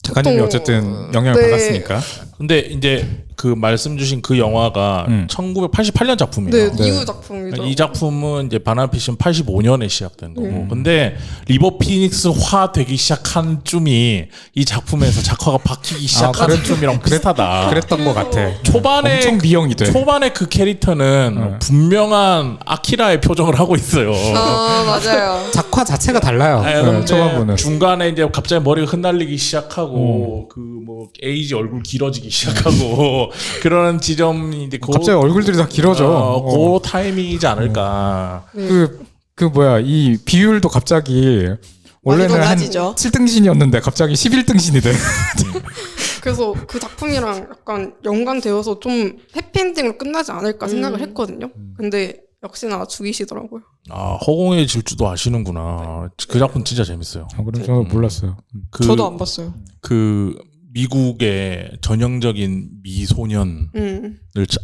Speaker 2: 작가님이 어쨌든 영향을 받았으니까.
Speaker 1: 근데 이제 그 말씀 주신 그 영화가 1988년 작품이에요.
Speaker 3: 네, 이후 작품이죠.
Speaker 1: 이 작품은 이제 바나나피쉬는 85년에 시작된 거고. 근데 리버 피닉스화 되기 시작한 쯤이 이 작품에서 작화가 바뀌기 시작하는 쯤이랑 비슷하다.
Speaker 2: 그랬던 것 같아.
Speaker 1: 초반에
Speaker 2: 엄청 미형이 돼.
Speaker 1: 초반에 그 캐릭터는 분명한 아키라의 표정을 하고 있어요.
Speaker 4: 맞아요.
Speaker 2: 작화 자체가 달라요. 초반부는.
Speaker 1: 중간에 이제 갑자기 머리가 흩날리기 시작하고 그 뭐 에이지 얼굴 길어지기 시작하고 그런 지점이 이제
Speaker 2: 갑자기 얼굴들이 다 길어져.
Speaker 1: 그 타이밍이지 않을까.
Speaker 2: 그 뭐야 이 비율도 갑자기 원래는 한 7등신이었는데 갑자기 11등신이 돼.
Speaker 3: 그래서 그 작품이랑 약간 연관되어서 좀 해피엔딩으로 끝나지 않을까 생각을 했거든요. 근데 역시나 죽이시더라고요.
Speaker 1: 아, 허공의 질주도 아시는구나. 그 작품 진짜 재밌어요.
Speaker 2: 그럼 저 몰랐어요.
Speaker 4: 저도 안 봤어요.
Speaker 1: 그 미국의 전형적인 미소년을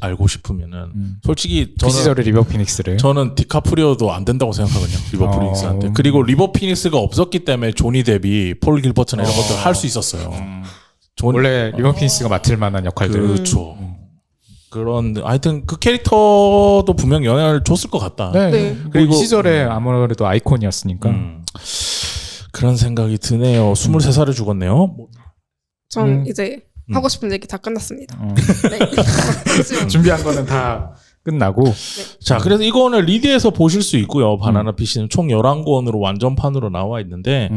Speaker 1: 알고 싶으면은 솔직히
Speaker 2: 그 시절의 리버 피닉스를
Speaker 1: 저는 디카프리오도 안 된다고 생각하거든요. 리버 피닉스한테. 그리고 리버 피닉스가 없었기 때문에 조니 데비, 폴 길버트나 이런 것들 할 수 있었어요.
Speaker 2: 원래 리버 피닉스가 맡을 만한 역할들.
Speaker 1: 그렇죠. 그런 하여튼 그 캐릭터도 분명 영향을 줬을 것 같다.
Speaker 2: 네.
Speaker 3: 네.
Speaker 2: 그리고 이 시절에 아무래도 아이콘이었으니까.
Speaker 1: 그런 생각이 드네요. 23살에 죽었네요.
Speaker 3: 전 이제 하고 싶은 얘기 다 끝났습니다. 네.
Speaker 2: 준비한 거는 다 끝나고.
Speaker 1: 자, 그래서 이거는 리디에서 보실 수 있고요. 바나나 피쉬는 총 11권으로 완전판으로 나와 있는데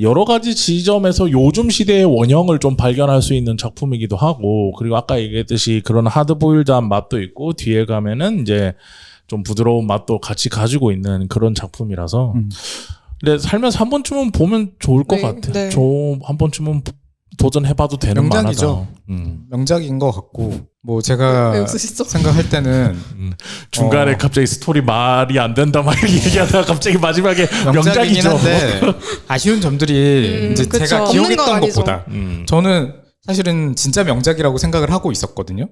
Speaker 1: 여러 가지 지점에서 요즘 시대의 원형을 좀 발견할 수 있는 작품이기도 하고, 그리고 아까 얘기했듯이 그런 하드보일드한 맛도 있고, 뒤에 가면은 이제 좀 부드러운 맛도 같이 가지고 있는 그런 작품이라서 근데 살면서 한 번쯤은 보면 좋을 것
Speaker 4: 네,
Speaker 1: 같아요.
Speaker 4: 네.
Speaker 1: 한 번쯤은 도전해봐도 되는
Speaker 2: 명작이죠.
Speaker 1: 만화다.
Speaker 2: 명작인 것 같고, 뭐 제가
Speaker 3: 왜 웃으시죠?
Speaker 2: 생각할 때는
Speaker 1: 중간에 갑자기 스토리 말이 안 된다 막 이렇게 얘기하다가 갑자기 마지막에
Speaker 2: 명작이긴
Speaker 1: 명작이죠.
Speaker 2: 한데 아쉬운 점들이 이제
Speaker 3: 그쵸.
Speaker 2: 제가
Speaker 3: 없는 건
Speaker 2: 기억했던
Speaker 3: 아니죠.
Speaker 2: 것보다 저는 사실은 진짜 명작이라고 생각을 하고 있었거든요.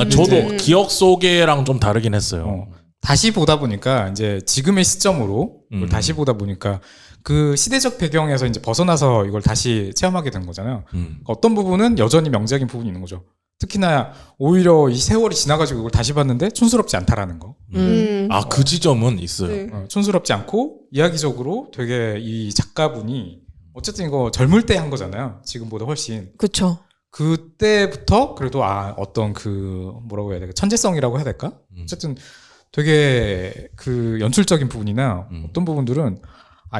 Speaker 1: 저도
Speaker 2: 이제-
Speaker 1: 기억 속에랑 좀 다르긴 했어요.
Speaker 2: 다시 보다 보니까 이제 지금의 시점으로 이걸 다시 보다 보니까 그 시대적 배경에서 이제 벗어나서 이걸 다시 체험하게 된 거잖아요. 그러니까 어떤 부분은 여전히 명작인 부분이 있는 거죠. 특히나 오히려 이 세월이 지나가지고 이걸 다시 봤는데 촌스럽지 않다라는 거.
Speaker 1: 아, 그 지점은 있어요.
Speaker 3: 네.
Speaker 2: 촌스럽지 않고 이야기적으로 되게 이 작가분이 어쨌든 이거 젊을 때 한 거잖아요. 지금보다 훨씬.
Speaker 4: 그쵸.
Speaker 2: 그때부터 그래도 어떤 그 뭐라고 해야 될까? 천재성이라고 해야 될까? 어쨌든 되게 그 연출적인 부분이나 어떤 부분들은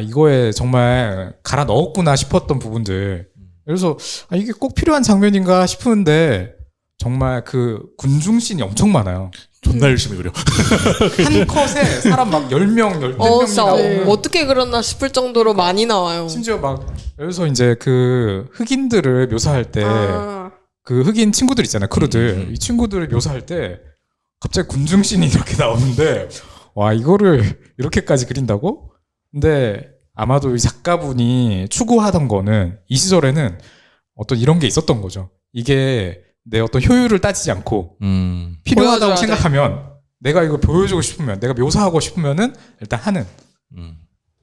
Speaker 2: 이거에 정말 갈아 넣었구나 싶었던 부분들. 그래서 이게 꼭 필요한 장면인가 싶은데 정말 그 군중씬이 엄청 많아요.
Speaker 1: 존나 열심히 그려.
Speaker 2: 한 컷에 사람 막 10명, 14명이
Speaker 4: 진짜
Speaker 2: 나오는
Speaker 4: 어떻게 그랬나 싶을 정도로 많이 나와요.
Speaker 2: 심지어 막 여기서 이제 그 흑인들을 묘사할 때 그
Speaker 3: 아,
Speaker 2: 흑인 친구들 있잖아요. 크루들. 이 친구들을 묘사할 때 갑자기 군중씬이 이렇게 나오는데 와 이거를 이렇게까지 그린다고? 근데 아마도 이 작가분이 추구하던 거는 이 시절에는 어떤 이런 게 있었던 거죠. 이게 내 어떤 효율을 따지지 않고 필요하다고
Speaker 4: 보여줘야
Speaker 2: 생각하면 내가 이거 보여주고 싶으면 내가 묘사하고 싶으면은 일단 하는.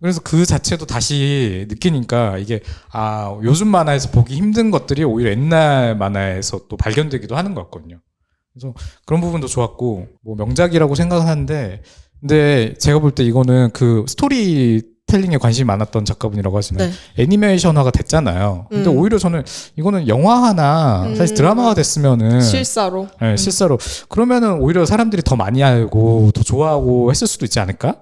Speaker 2: 그래서 그 자체도 다시 느끼니까 이게 요즘 만화에서 보기 힘든 것들이 오히려 옛날 만화에서 또 발견되기도 하는 것 같거든요. 그래서 그런 부분도 좋았고 뭐 명작이라고 생각하는데 근데 제가 볼 때 이거는 그 스토리텔링에 관심이 많았던 작가분이라고 하시면 애니메이션화가 됐잖아요. 근데 오히려 저는 이거는 영화화나 사실 드라마화 됐으면은
Speaker 4: 실사로.
Speaker 2: 네, 실사로 그러면은 오히려 사람들이 더 많이 알고 더 좋아하고 했을 수도 있지 않을까?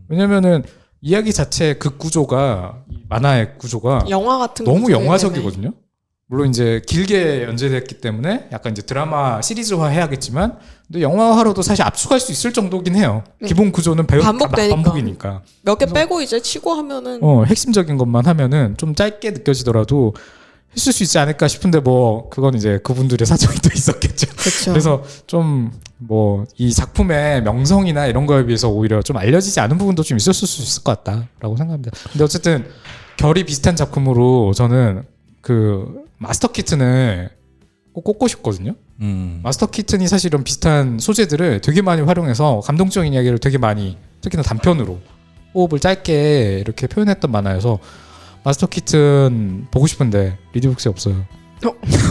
Speaker 2: 왜냐면은 이야기 자체 그 구조가 이 만화의 구조가
Speaker 4: 영화 같은
Speaker 2: 너무
Speaker 4: 구조예요.
Speaker 2: 영화적이거든요. 물론 이제 길게 연재됐기 때문에 약간 이제 드라마 시리즈화 해야겠지만 근데 영화화로도 사실 압축할 수 있을 정도긴 해요. 기본 구조는
Speaker 4: 반복되니까.
Speaker 2: 반복이니까.
Speaker 4: 몇 개 빼고 이제 치고 하면은
Speaker 2: 핵심적인 것만 하면은 좀 짧게 느껴지더라도 했을 수 있지 않을까 싶은데 뭐 그건 이제 그분들의 사정이 또 있었겠죠.
Speaker 4: 그쵸.
Speaker 2: 그래서 좀 뭐 이 작품의 명성이나 이런 거에 비해서 오히려 좀 알려지지 않은 부분도 좀 있었을 수 있을 것 같다라고 생각합니다. 근데 어쨌든 결이 비슷한 작품으로 저는 그 마스터 키튼을 꼭 꼽고 싶거든요. 마스터 키튼이 사실 이런 비슷한 소재들을 되게 많이 활용해서 감동적인 이야기를 되게 많이 특히나 단편으로 호흡을 짧게 이렇게 표현했던 만화여서 마스터 키튼 보고 싶은데 리디북스에 없어요.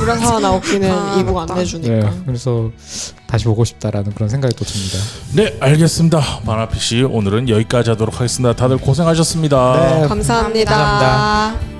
Speaker 4: 우라사와 나오키는 이북 안
Speaker 3: 맞다.
Speaker 4: 내주니까.
Speaker 2: 네, 그래서 다시 보고 싶다라는 그런 생각이 또 듭니다.
Speaker 1: 네, 알겠습니다. 바나피씨 오늘은 여기까지 하도록 하겠습니다. 다들 고생하셨습니다.
Speaker 2: 네,
Speaker 4: 감사합니다.
Speaker 2: 감사합니다.